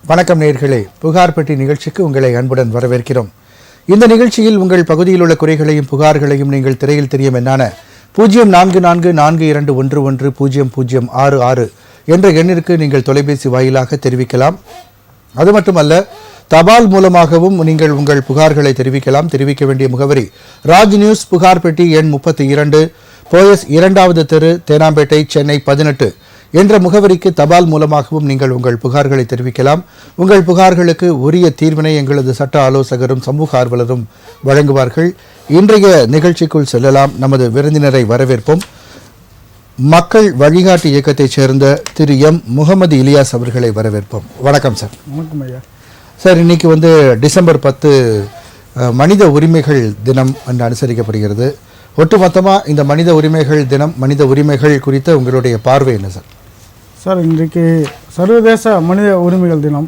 வணக்கம் நேயர்களே, புகார் பெட்டி நிகழ்ச்சிக்கு உங்களை அன்புடன் வரவேற்கிறோம். இந்த நிகழ்ச்சியில் உங்கள் பகுதியில் உள்ள குறைகளையும் புகார்களையும் நீங்கள் திரையில் தெரியும் என்னான 044421100066 என்ற எண்ணிற்கு நீங்கள் தொலைபேசி வாயிலாக தெரிவிக்கலாம். அது மட்டுமல்ல, தபால் மூலமாகவும் நீங்கள் உங்கள் புகார்களை தெரிவிக்கலாம். தெரிவிக்க வேண்டிய முகவரி ராஜ் நியூஸ் புகார் பெட்டி எண் 32, போயஸ் 2வது தெரு, தேனாம்பேட்டை, சென்னை 18 என்ற முகவரிக்கு தபால் மூலமாகவும் நீங்கள் உங்கள் புகார்களை தெரிவிக்கலாம். உங்கள் புகார்களுக்கு உரிய தீர்வினை எங்களது சட்ட ஆலோசகரும் சமூக ஆர்வலரும் வழங்குவார்கள். இன்றைய நிகழ்ச்சிக்குள் செல்லலாம். நமது விருந்தினரை வரவேற்போம். மக்கள் வழிகாட்டு இயக்கத்தைச் சேர்ந்த திரு எம் முகமது இலியாஸ் அவர்களை வரவேற்போம். வணக்கம் சார். வணக்கம் ஐயா. சார், இன்னைக்கு டிசம்பர் 10 மனித உரிமைகள் தினம் என்று அனுசரிக்கப்படுகிறது. ஒட்டுமொத்தமாக இந்த மனித உரிமைகள் தினம், மனித உரிமைகள் குறித்த உங்களுடைய பார்வை என்ன சார்? சார், இன்றைக்கு சர்வதேச மனித உரிமைகள் தினம்.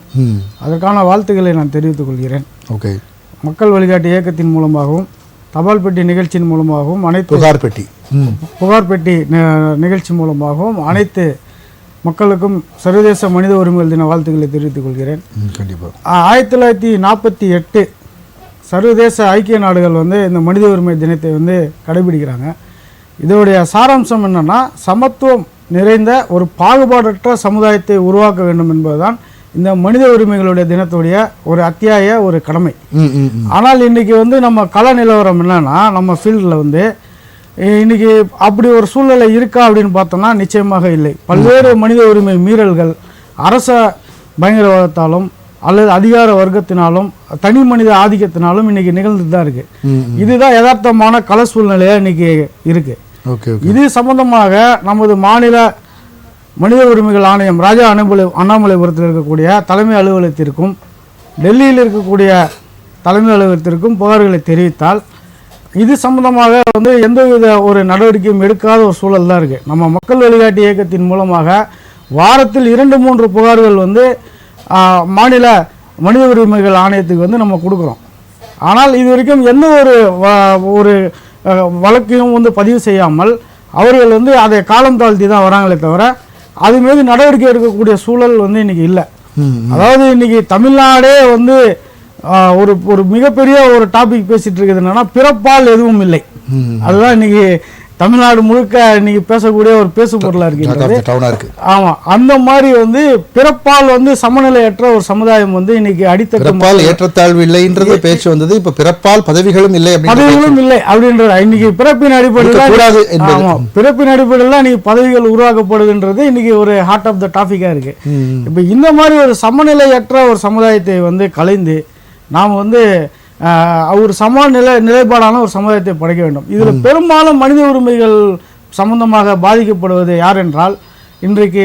அதற்கான வாழ்த்துக்களை நான் தெரிவித்துக் கொள்கிறேன். ஓகே. மக்கள் வழிகாட்டு இயக்கத்தின் மூலமாகவும் தபால் பெட்டி நிகழ்ச்சியின் மூலமாகவும் அனைத்து புகார் பெட்டி நிகழ்ச்சி மூலமாகவும் அனைத்து மக்களுக்கும் சர்வதேச மனித உரிமைகள் தின வாழ்த்துக்களை தெரிவித்துக் கொள்கிறேன். கண்டிப்பாக 1948 சர்வதேச ஐக்கிய நாடுகள் இந்த மனித உரிமை தினத்தை கடைபிடிக்கிறாங்க. இதோடைய சாராம்சம் என்னன்னா, சமத்துவம் நிறைந்த ஒரு பாகுபாடற்ற சமுதாயத்தை உருவாக்க வேண்டும் என்பதுதான் இந்த மனித உரிமைகளுடைய தினத்துடைய ஒரு அத்தியாய ஒரு கடமை. ஆனால் இன்னைக்கு நம்ம கள நிலவரம் என்னன்னா, நம்ம ஃபீல்டில் இன்னைக்கு அப்படி ஒரு சூழ்நிலை இருக்கா அப்படின்னு பார்த்தோம்னா நிச்சயமாக இல்லை. பல்வேறு மனித உரிமை மீறல்கள் அரச பயங்கரவாதத்தாலும் அல்லது அதிகார வர்க்கத்தினாலும் தனி மனித ஆதிக்கத்தினாலும் இன்னைக்கு நிகழ்ந்துட்டு தான் இருக்கு. இதுதான் யதார்த்தமான கள சூழ்நிலையா இன்னைக்கு இருக்கு. இது சம்பந்தமாக நமது மாநில மனித உரிமைகள் ஆணையம் ராஜா அண்ணாமலைபுரத்தில் இருக்கக்கூடிய தலைமை அலுவலகத்திற்கும் டெல்லியில் இருக்கக்கூடிய தலைமை அலுவலகத்திற்கும் புகார்களை தெரிவித்தால் இது சம்பந்தமாக எந்தவித ஒரு நடவடிக்கையும் எடுக்காத ஒரு சூழல் தான் இருக்கு. நம்ம மக்கள் வழிகாட்டு இயக்கத்தின் மூலமாக வாரத்தில் 2-3 புகார்கள் மாநில மனித உரிமைகள் ஆணையத்துக்கு நம்ம கொடுக்குறோம். ஆனால் இது வரைக்கும் எந்த ஒரு வழக்கையும் பதிவு செய்யாமல் அவர்கள் அதை காலம் தாழ்த்தி தான் வராங்களே தவிர அது மீது நடவடிக்கை எடுக்கக்கூடிய சூழல் இன்னைக்கு இல்லை. அதாவது இன்னைக்கு தமிழ்நாடே ஒரு மிகப்பெரிய ஒரு டாபிக் பேசிட்டு இருக்குது என்னன்னா, பிறப்பால் எதுவும் இல்லை. அதுதான் இன்னைக்கு தமிழ்நாடு முழுக்க இன்னைக்கு பேசக்கூடிய ஒரு பேசு பொருளா இருக்கு. ஆமா, அந்த மாதிரி பிறப்பால் சமநிலையற்ற ஒரு சமதாயம் இன்னைக்கு அடித்தட்டு ஏற்றத்தாழ்வு இல்லைன்றது பேச்சு வந்தது. இப்ப பிறப்பால் பதவிகளும் இல்லை அப்படின்றது இன்னைக்கு பிறப்பின் அடிப்படையில் பிறப்பின் அடிப்படையில் இன்னைக்கு பதவிகள் உருவாக்கப்படுகின்றது இன்னைக்கு ஒரு ஹார்ட் ஆஃப் த டாபிக்கா இருக்கு. இப்ப இந்த மாதிரி ஒரு சமநிலையற்ற ஒரு சமுதாயத்தை கலைந்து நாம் ஒரு நிலைப்பாடான ஒரு சமுதாயத்தை படைக்க வேண்டும். இதில் பெரும்பாலும் மனித உரிமைகள் சம்பந்தமாக பாதிக்கப்படுவது யார் என்றால், இன்றைக்கு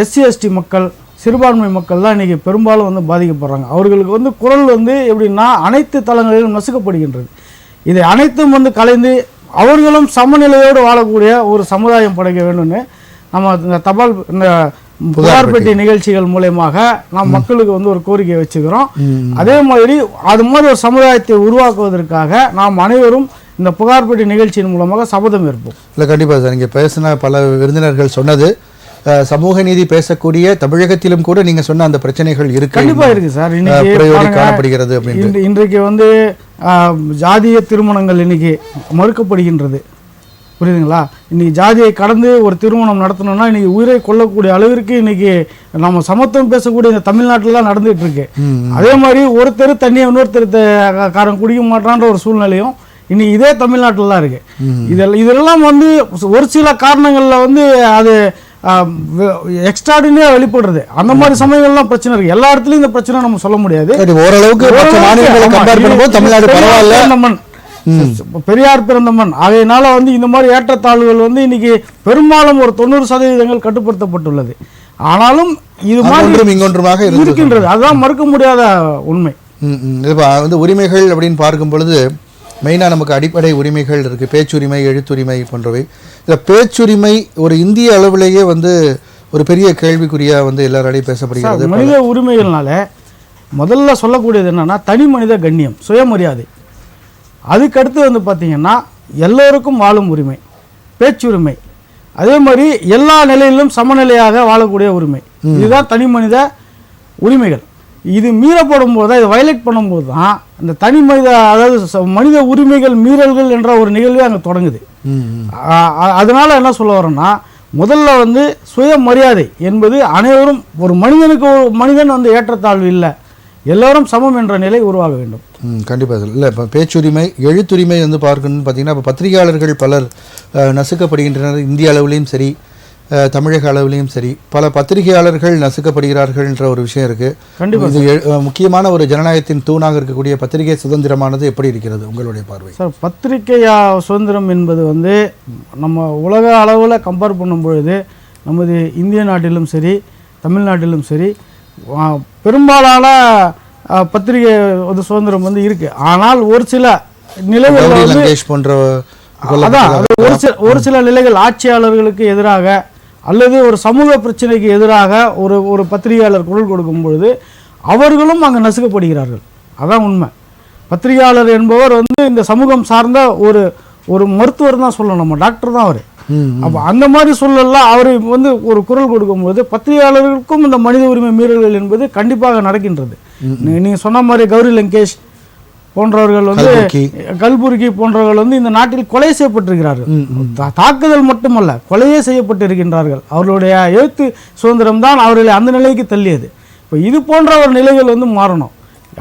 SC/ST மக்கள், சிறுபான்மை மக்கள் தான் இன்றைக்கி பெரும்பாலும் பாதிக்கப்படுறாங்க. அவர்களுக்கு குரல் எப்படின்னா அனைத்து தளங்களிலும் நசுக்கப்படுகின்றது. இதை அனைத்தும் கலைந்து அவர்களும் சமநிலையோடு வாழக்கூடிய ஒரு சமுதாயம் படைக்க வேண்டும்னு நம்ம இந்த தபால் புகார் பெட்டி நிகழ்ச்சிகள் மூலமாக நாம் மக்களுக்கு ஒரு கோரிக்கை வச்சுக்கிறோம். அதே மாதிரி அது மாதிரி ஒரு சமுதாயத்தை உருவாக்குவதற்காக நாம் அனைவரும் இந்த புகார் பெட்டி நிகழ்ச்சியின் மூலமாக சபதம் ஏற்போம். இல்லை, கண்டிப்பாக சார். இங்கே பேசின பல விருந்தினர்கள் சொன்னது, சமூக நீதி பேசக்கூடிய தமிழகத்திலும் கூட நீங்க சொன்ன அந்த பிரச்சனைகள் இருக்கு. கண்டிப்பா இருக்கு சார். இன்னைக்கு காணப்படுகிறது. இன்றைக்கு ஜாதிய திருமணங்கள் இன்னைக்கு மறுக்கப்படுகின்றது. புரியுதுங்களா? இன்னைக்கு ஜாதியை கடந்து ஒரு திருமணம் நடத்தணும்னா இன்னைக்கு உயிரை கொள்ளக்கூடிய அளவிற்கு இன்னைக்கு நம்ம சமத்துவம் பேசக்கூடிய இந்த தமிழ்நாட்டில் தான் நடந்துட்டு இருக்கு. அதே மாதிரி ஒருத்தர் தண்ணியை இன்னொருத்தர் காரன் குடிக்க மாட்டான்ற ஒரு சூழ்நிலையும் இன்னைக்கு இதே தமிழ்நாட்டில் தான் இருக்கு. இதெல்லாம் ஒரு சில காரணங்கள்ல அது எக்ஸ்ட்ராடினரியா வெளிப்படுறது. அந்த மாதிரி சமயங்கள்லாம் பிரச்சனை இருக்கு. எல்லா இடத்துலயும் இந்த பிரச்சனை நம்ம சொல்ல முடியாது. ஓரளவுக்கு பெரியார் பிறந்த மண் ஆகையினால இந்த மாதிரி ஏற்றத்தாழ்வுகள் இன்னைக்கு பெரும்பாலும் ஒரு 90% கட்டுப்படுத்தப்பட்டுள்ளது. ஆனாலும் இது மாதிரி இருக்கின்றது. அதுதான் மறுக்க முடியாத உண்மை. உரிமைகள் அப்படின்னு பார்க்கும் பொழுது மெயினாக நமக்கு அடிப்படை உரிமைகள் இருக்கு. பேச்சுரிமை, எழுத்துரிமை போன்றவை. இதில் பேச்சுரிமை ஒரு இந்திய அளவிலேயே ஒரு பெரிய கேள்விக்குறியா எல்லாராலையும் பேசப்படுகிறது. மனித உரிமைகள்னால முதல்ல சொல்லக்கூடியது என்னன்னா, தனி மனித கண்ணியம், சுயமரியாதை. அதுக்கடுத்து பார்த்தீங்கன்னா எல்லோருக்கும் வாழும் உரிமை, பேச்சுரிமை, அதே மாதிரி எல்லா நிலையிலும் சமநிலையாக வாழக்கூடிய உரிமை. இதுதான் தனி மனித உரிமைகள். இது மீறப்படும் போது இது வயலேட் பண்ணும்போது தான் இந்த தனி மனித அதாவது மனித உரிமைகள் மீறல்கள் என்ற ஒரு நிகழ்வே அங்கே தொடங்குது. அதனால என்ன சொல்ல வரேன்னா, முதல்ல வந்து சுயமரியாதை என்பது அனைவரும் ஒரு மனிதனுக்கு மனிதன் வந்து ஏற்றத்தாழ்வு இல்லை, எல்லோரும் சமம் என்ற நிலை உருவாக வேண்டும். கண்டிப்பாக இல்லை. இப்போ பேச்சுரிமை எழுத்துரிமை வந்து பார்க்கணும்னு பார்த்தீங்கன்னா இப்போ பத்திரிகையாளர்கள் பலர் நசுக்கப்படுகின்றனர். இந்திய அளவுலேயும் சரி தமிழக அளவுலேயும் சரி பல பத்திரிகையாளர்கள் நசுக்கப்படுகிறார்கள்ன்ற ஒரு விஷயம் இருக்குது. கண்டிப்பாக இது முக்கியமான ஒரு ஜனநாயகத்தின் தூணாக இருக்கக்கூடிய பத்திரிகை சுதந்திரமானது எப்படி இருக்கிறது உங்களுடைய பார்வை? சார், பத்திரிகை சுதந்திரம் என்பது வந்து நம்ம உலக அளவில் கம்பேர் பண்ணும் பொழுது நமது இந்திய நாட்டிலும் சரி தமிழ்நாட்டிலும் சரி பெரும்பாலான பத்திரிகை வந்து சுதந்திரம் வந்து இருக்குது. ஆனால் ஒரு சில நிலைகள் போன்ற ஒரு சில நிலைகள் ஆட்சியாளர்களுக்கு எதிராக அல்லது ஒரு சமூக பிரச்சனைக்கு எதிராக ஒரு பத்திரிகையாளர் குரல் கொடுக்கும் பொழுது அவர்களும் அங்கே நசுக்கப்படுகிறார்கள். அதான் உண்மை. பத்திரிகையாளர் என்பவர் வந்து இந்த சமூகம் சார்ந்த ஒரு மருத்துவர் தான் சொல்லணும், நம்ம டாக்டர் தான் அவர். அப்போ அந்த மாதிரி சொல்லலாம் அவர் வந்து ஒரு குரல் கொடுக்கும்போது பத்திரிகையாளர்களுக்கும் இந்த மனித உரிமை மீறல்கள் என்பது கண்டிப்பாக நடக்கின்றது. நீங்கள் சொன்ன மாதிரி கௌரி லங்கேஷ் போன்றவர்கள் வந்து கல்புர்கி போன்றவர்கள் வந்து இந்த நாட்டில் கொலை செய்யப்பட்டிருக்கிறார்கள். தாக்குதல் மட்டுமல்ல, கொலையே செய்யப்பட்டிருக்கின்றார்கள். அவர்களுடைய எழுத்து சுதந்திரம் தான் அவர்களை அந்த நிலைக்கு தள்ளியது. இப்போ இது போன்ற ஒரு நிலைகள் வந்து மாறணும்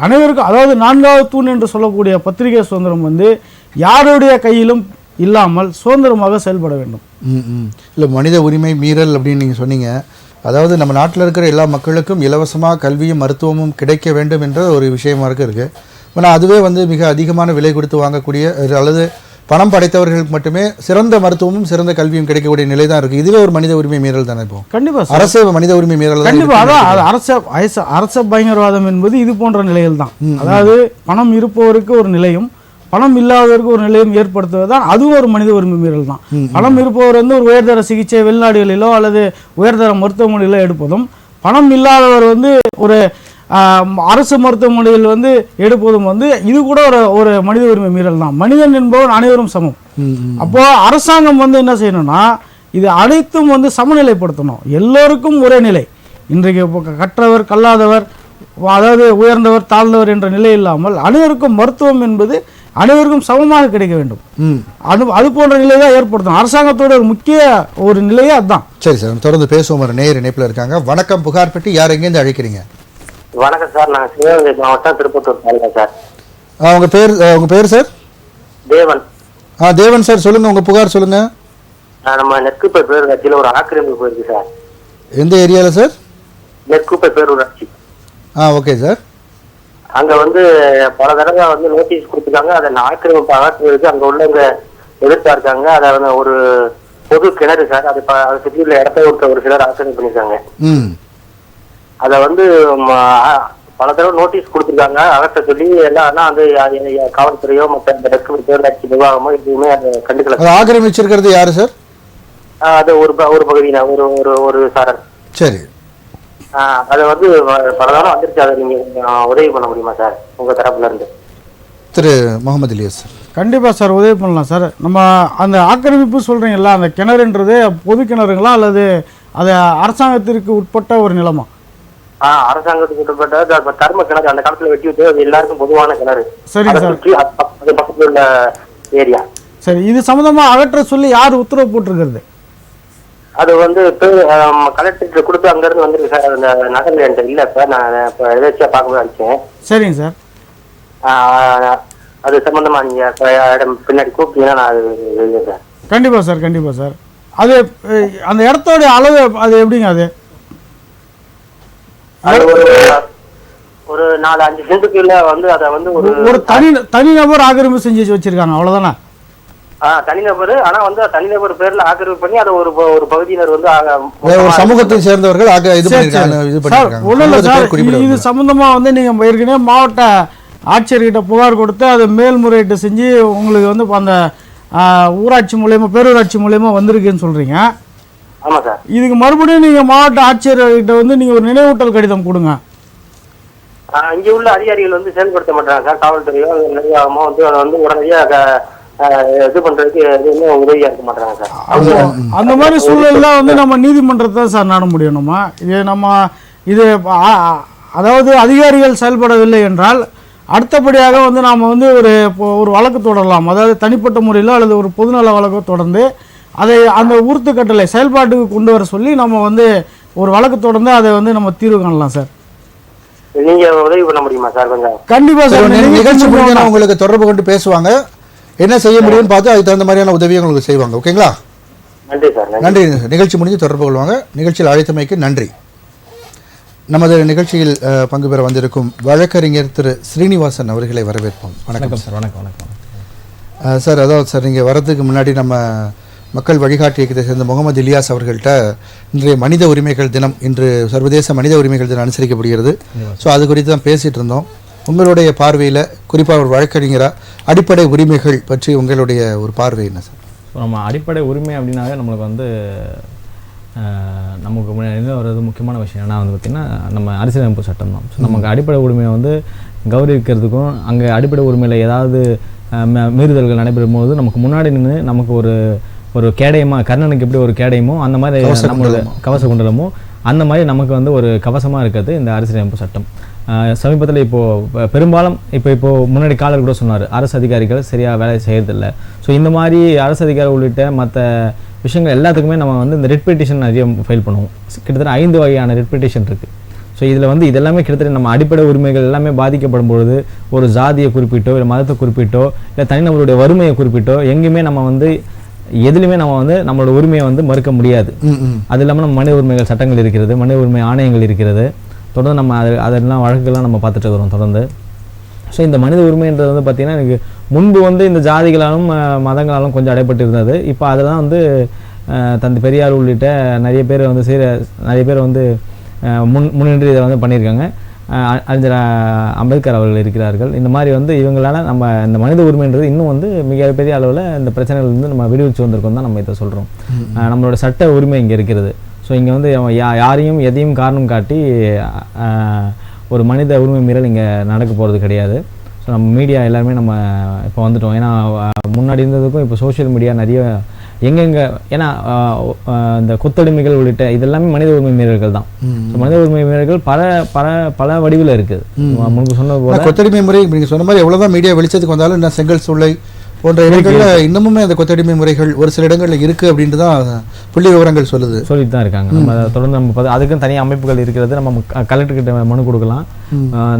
அனைவருக்கும். அதாவது 4வது தூண் என்று சொல்லக்கூடிய பத்திரிகை சுதந்திரம் வந்து யாருடைய கையிலும் இல்லாமல் சுதந்திரமாக செயல்பட வேண்டும். இல்லை, மனித உரிமை மீறல் அப்படின்னு நீங்கள் சொன்னீங்க. அதாவது நம்ம நாட்டில் இருக்கிற எல்லா மக்களுக்கும் இலவசமாக கல்வியும் மருத்துவமும் கிடைக்க வேண்டும் என்ற ஒரு விஷயமாக இருக்குது. ஆனால் அதுவே வந்து மிக அதிகமான விலை கொடுத்து வாங்கக்கூடிய அல்லது பணம் படைத்தவர்களுக்கு மட்டுமே சிறந்த மருத்துவமும் சிறந்த கல்வியும் கிடைக்கக்கூடிய நிலை தான் இருக்குது. இதுவே ஒரு மனித உரிமை மீறல் தானே? இப்போ கண்டிப்பாக அரசு மனித உரிமை மீறல் கண்டிப்பாக. அதான் அரச பயங்கரவாதம் என்பது இது போன்ற நிலைகள் தான். அதாவது பணம் இருப்பவருக்கு ஒரு நிலையும் பணம் இல்லாதவருக்கு ஒரு நிலையம் ஏற்படுத்துவதுதான் அதுவும் ஒரு மனித உரிமை மீறல் தான். பணம் இருப்பவர் வந்து ஒரு உயர்தர சிகிச்சை வெளிநாடுகளிலோ அல்லது உயர்தர மருத்துவமனையிலோ எடுப்பதும், பணம் இல்லாதவர் வந்து ஒரு அரசு மருத்துவமனையில் வந்து எடுப்பதும் வந்து இது கூட ஒரு மனித உரிமை மீறல் தான். மனிதன் என்பவன் அனைவரும் சமம். அப்போ அரசாங்கம் வந்து என்ன செய்யணும்னா இது அனைத்தும் வந்து சமநிலைப்படுத்தணும், எல்லோருக்கும் ஒரே நிலை. இன்றைக்கு கற்றவர் கல்லாதவர், அதாவது உயர்ந்தவர் தாழ்ந்தவர் என்ற நிலை இல்லாமல் அனைவருக்கும் மருத்துவம் என்பது அனைவருக்கும் சமமாக கிடைக்க வேண்டும். அது போன்ற நிலை தான் ஏற்படுத்தும் அரசாங்கத்தோட ஒரு முக்கிய ஒரு நிலையே அதுதான். சரி சார், தொடர்ந்து பேசுவோம். ஒரு நேயர் இணைப்பில் இருக்காங்க. வணக்கம். புகார் பெட்டி யார், எங்கேருந்து அழைக்கிறீங்க? வணக்கம் சார், நான் சிவகங்கை மாவட்டம் திருப்பத்தூர் தாலுகா சார். உங்க பேர் சார்? தேவன். தேவன் சார், சொல்லுங்க உங்க புகார் சொல்லுங்க. நம்ம நெற்குப்பை பேரூராட்சியில் ஒரு ஆக்கிரமிப்பு போயிருக்கு சார். எந்த ஏரியால சார்? நெற்குப்பை பேரூராட்சி. Okay sir. அங்க வந்து பல தடவை வந்து நோட்டீஸ் கொடுத்துருக்காங்க. அதை ஆக்கிரமிப்பு அகற்றுவதற்கு அங்க உள்ளவங்க எதிர்த்தா இருக்காங்க. அதை ஒரு பொது கிணறு சார், அதை சுற்றி உள்ள இடத்த விட்டு ஒரு சிலர் ஆக்கிரமிப்பு பண்ணிருக்காங்க. அதை வந்து பல தடவை நோட்டீஸ் கொடுத்துருக்காங்க அகற்ற சொல்லி எல்லாம். ஆனா வந்து காவல்துறையோ மற்ற இந்த நெற்குப்பை பேரூராட்சி நிர்வாகமோ எதுவுமே அதை கண்டுக்கல. ஆக்கிரமிச்சிருக்கிறது யாரு சார்? அது ஒரு பகுதியின ஒரு சாரர். சரி, அதை வந்து பல தடவை வந்துருச்சு. அதை நீங்க உதவி பண்ண முடியுமா சார் உங்க தரப்புல இருந்து? திரு முகமது இலியாஸ். கண்டிப்பாக சார், உதவி பண்ணலாம் சார். நம்ம அந்த ஆக்கிரமிப்பு சொல்கிறீங்களா, அந்த கிணறுன்றது பொது கிணறுங்களா அல்லது அது அரசாங்கத்திற்கு உட்பட்ட ஒரு நிலமா? அரசாங்கத்துக்கு உட்பட்ட தர்ம கிணறு, அந்த காலத்துல வெட்டி விட்டு அது எல்லாருக்கும் பொதுவான கிணறு. சரிங்க சார். பக்கத்துல உள்ள ஏரியா. சரி, இது சம்பந்தமா அகற்ற சொல்லி யார் உத்தரவு போட்டிருக்கிறது? அது வந்து கலெக்டர் கொடுத்து அங்க இருந்து வந்துருக்கு சார். அந்த நகர்ல என்கிட்ட இல்ல, இப்ப நான் எதாச்சியா பார்க்க நினைச்சேன். சரிங்க சார். அது சம்பந்தமா நீங்க பின்னாடி கூப்பிட்டீங்கன்னா நான் அது சார். கண்டிப்பா சார், கண்டிப்பா சார். அது அந்த இடத்தோட அளவு அது எப்படிங்க? அது ஒரு 4-5 சென்ட்டுக்குள்ள வந்து அதை வந்து ஒரு தனிநபர் ஆக்கிரமிப்பு செஞ்சு வச்சிருக்காங்க, அவ்வளவுதானே? தனிநபர். ஆனா வந்து தனிநபர் பேர்ல ஆக்கிரமிப்பு பண்ணி அதை ஒரு பகுதியினர் வந்து ஒரு சமூகத்தை சேர்ந்தவர்கள் இது சம்பந்தமா வந்து நீங்க ஏற்கனவே மாவட்ட ஆட்சியர்கிட்ட புகார் கொடுத்து அதை மேல்முறையீட்டு செஞ்சு உங்களுக்கு வந்து அந்த ஊராட்சி மூலயமா பேரூராட்சி மூலயமா வந்திருக்குன்னு சொல்றீங்க. ஆமா சார். இதுக்கு மறுபடியும் நீங்க மாவட்ட ஆட்சியர்கிட்ட வந்து நீங்க ஒரு நினைவூட்டல் கடிதம் கொடுங்க. இங்க உள்ள அதிகாரிகள் வந்து செயல்படுத்த மாட்டாங்க சார். காவல்துறையோ நிர்வாகமோ வந்து அதை வந்து உடனடியாக இது பண்றதுக்கு எதுவுமே உதவியா இருக்க மாட்டாங்க சார். அந்த மாதிரி சூழல்ல வந்து நம்ம நீதிமன்றத்தை சார் நாட முடியும். இது அதாவது அதிகாரிகள் செயல்படவில்லை என்றால் அடுத்தபடியாக வந்து நாம் வந்து ஒரு வழக்கு தொடரலாம். அதாவது தனிப்பட்ட முறையில் அல்லது ஒரு பொதுநல வழக்கு தொடர்ந்து அதை அந்த ஊர்த்து கட்டளை செயல்பாட்டுக்கு கொண்டு வர சொல்லி நம்ம வந்து ஒரு வழக்கு தொடர்ந்து அதை வந்து நம்ம தீர்வு காணலாம் சார். நீங்க உதவி பண்ண முடியுமா சார்? கொஞ்சம் கண்டிப்பா சார். நிகழ்ச்சி முடிஞ்சா உங்களுக்கு தொடர்பு கொண்டு பேசுவாங்க, என்ன செய்ய முடியும்னு பார்த்து அதுக்கு தகுந்த மாதிரியான உதவியை உங்களுக்கு செய்வாங்க. ஓகேங்களா? நன்றி சார். நன்றி. நிகழ்ச்சி முடிஞ்சு தொடர்பு கொள்வாங்க. நிகழ்ச்சியில் அழைத்தமைக்கு நன்றி. நமது நிகழ்ச்சியில் பங்கு பெற வந்திருக்கும் வழக்கறிஞர் திரு ஸ்ரீனிவாசன் அவர்களை வரவேற்போம். வணக்கம் சார். வணக்கம் சார். அதாவது சார், நீங்கள் வரதுக்கு முன்னாடி நம்ம மக்கள் வழிகாட்டி இயக்கத்தை சேர்ந்த முகமது இலியாஸ் அவர்கள்ட்ட இன்றைய மனித உரிமைகள் தினம், இன்று சர்வதேச மனித உரிமைகள் தினம் அனுசரிக்கப்படுகிறது. ஸோ அது குறித்து தான் பேசிகிட்டு இருந்தோம். உங்களுடைய பார்வையில், குறிப்பாக ஒரு வழக்கறிஞராக, அடிப்படை உரிமைகள் பற்றி உங்களுடைய ஒரு பார்வை என்ன சார்? நம்ம அடிப்படை உரிமை அப்படின்னாவே நம்மளுக்கு வந்து நமக்கு முன்னாடி வர்றது முக்கியமான விஷயம் ஏன்னா வந்து பார்த்திங்கன்னா நம்ம அரசியலமைப்பு சட்டம் தான். ஸோ நமக்கு அடிப்படை உரிமையை வந்து கௌரவிக்கிறதுக்கும் அங்கே அடிப்படை உரிமையில் ஏதாவது மீறுதல்கள் நடைபெறும் போது நமக்கு முன்னாடி நின்று நமக்கு ஒரு கேடயமாக, கர்ணனுக்கு எப்படி ஒரு கேடயமோ அந்த மாதிரி நம்மளோட கவச குண்டலமோ அந்த மாதிரி நமக்கு வந்து ஒரு கவசமாக இருக்கிறது இந்த அரசியலமைப்பு சட்டம். சமீபத்தில் இப்போது பெரும்பாலும் இப்போ முன்னாடி காலர் கூட சொன்னார், அரசு அதிகாரிகள் சரியாக வேலை செய்யறதில்லை. ஸோ இந்த மாதிரி அரசு அதிகாரி உள்ளிட்ட மற்ற விஷயங்கள் எல்லாத்துக்குமே நம்ம வந்து இந்த ரெட் பெட்டிஷன் நிறைய ஃபைல் பண்ணுவோம். கிட்டத்தட்ட 5 வகையான ரெட் பெட்டிஷன் இருக்குது. ஸோ இதில் வந்து இதெல்லாமே கிட்டத்தட்ட நம்ம அடிப்படை உரிமைகள் எல்லாமே பாதிக்கப்படும் பொழுது ஒரு ஜாதியை குறிப்பிட்டோ இல்லை மதத்தை குறிப்பிட்டோ இல்லை தனிநபருடைய வறுமையை குறிப்பிட்டோ எங்கேயுமே நம்ம வந்து எதுலையுமே நம்ம வந்து நம்மளோட உரிமையை வந்து மறுக்க முடியாது. அது இல்லாமல் நம்ம மனித உரிமைகள் சட்டங்கள் இருக்கிறது, மனித உரிமை ஆணையங்கள் இருக்கிறது. தொடர்ந்து நம்ம அதெல்லாம் வழக்குகள்லாம் நம்ம பார்த்துட்டு வரோம் தொடர்ந்து. ஸோ இந்த மனித உரிமைன்றது வந்து பார்த்திங்கன்னா எனக்கு முன்பு வந்து இந்த ஜாதிகளாலும் மதங்களாலும் கொஞ்சம் அடைப்பட்டு இருந்தது. இப்போ அதெல்லாம் வந்து தந்தை பெரியார் உள்ளிட்ட நிறைய பேர் வந்து முன்னின்று இதை வந்து பண்ணியிருக்காங்க. அறிஞர் அம்பேத்கர் அவர்கள் இருக்கிறார்கள். இந்த மாதிரி வந்து இவங்களால நம்ம இந்த மனித உரிமைன்றது இன்னும் வந்து மிகப்பெரிய அளவில் இந்த பிரச்சனைகள் வந்து நம்ம விடுவிச்சு வந்திருக்கோம் தான் நம்ம இதை சொல்கிறோம். நம்மளோட சட்ட உரிமை இங்கே இருக்கிறது. ஸோ இங்கே வந்து யாரையும் எதையும் காரணம் காட்டி ஒரு மனித உரிமை மீறல் இங்கே நடக்க போகிறது கிடையாது. ஸோ நம்ம மீடியா எல்லாருமே நம்ம இப்போ வந்துட்டோம். ஏன்னா முன்னாடி இருந்ததுக்கும் இப்போ சோஷியல் மீடியா நிறைய எங்கெங்கே, ஏன்னா இந்த கொத்தடிமைகள் உள்ளிட்ட இதெல்லாமே மனித உரிமை மீறல்கள் தான். மனித உரிமை மீறல்கள் பல பல பல வடிவில் இருக்குது. முன்பு சொன்னது போல கொத்தடிமை முறை நீங்கள் சொன்ன மாதிரி எவ்வளோதான் மீடியா வெளிச்சத்துக்கு வந்தாலும் இன்னும் செங்கல் சூளை போன்ற இடங்களில் இன்னமுமே அந்த கொத்தடிமை முறைகள் ஒரு சில இடங்களில் இருக்குது அப்படின்ட்டு தான் புள்ளி விவரங்கள் சொல்லிட்டு தான் இருக்காங்க. நம்ம தொடர்ந்து நம்ம அதுக்கும் தனி அமைப்புகள் இருக்கிறது. நம்ம கலெக்டர்கிட்ட மனு கொடுக்கலாம்.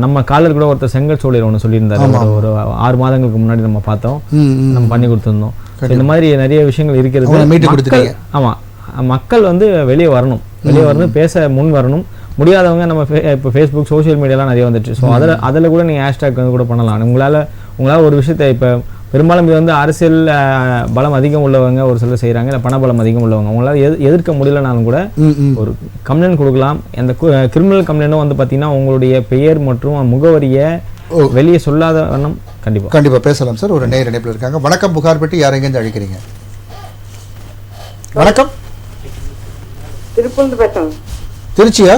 நம்ம காலர் கூட ஒருத்தர் செங்கல் சூளையில் ஒன்று சொல்லியிருந்தாரு, ஒரு 6 மாதங்களுக்கு முன்னாடி நம்ம பார்த்தோம், நம்ம பண்ணி கொடுத்துருந்தோம். இந்த மாதிரி நிறைய விஷயங்கள் இருக்கிறது. ஆமாம், மக்கள் வந்து வெளியே வரணும், பேச முன் வரணும். முடியாதவங்க நம்ம இப்போ ஃபேஸ்புக் சோஷியல் மீடியாலாம் நிறைய வந்துட்டு. ஸோ அதில் கூட நீங்கள் ஹேஷ்டேக் வந்து கூட பண்ணலாம். உங்களால் ஒரு விஷயத்தை இப்போ பெரும்பாலும் இது வந்து அரசியல் பலம் அதிகம் உள்ளவங்க ஒரு சிலர் செய்கிறாங்க, இல்லை பணபலம் அதிகம் உள்ளவங்க அவங்களால எதிர்க்க முடியலனாலும் கூட ஒரு கம்ப்ளைண்ட் கொடுக்கலாம். அந்த கிரிமினல் கம்ப்ளைண்ட்டும் வந்து பார்த்தீங்கன்னா உங்களுடைய பெயர் மற்றும் முகவரியை வெளியே சொல்லாத வண்ணம் கண்டிப்பா பேசலாம் சார். ஒரு நேயர் இணைப்பில் இருக்காங்க. வணக்கம், புகார் பெட்டி, யார் எங்கேருந்து அழைக்கிறீங்க? வணக்கம். திருப்பூர்ல பேசுறேன். திருச்சியா?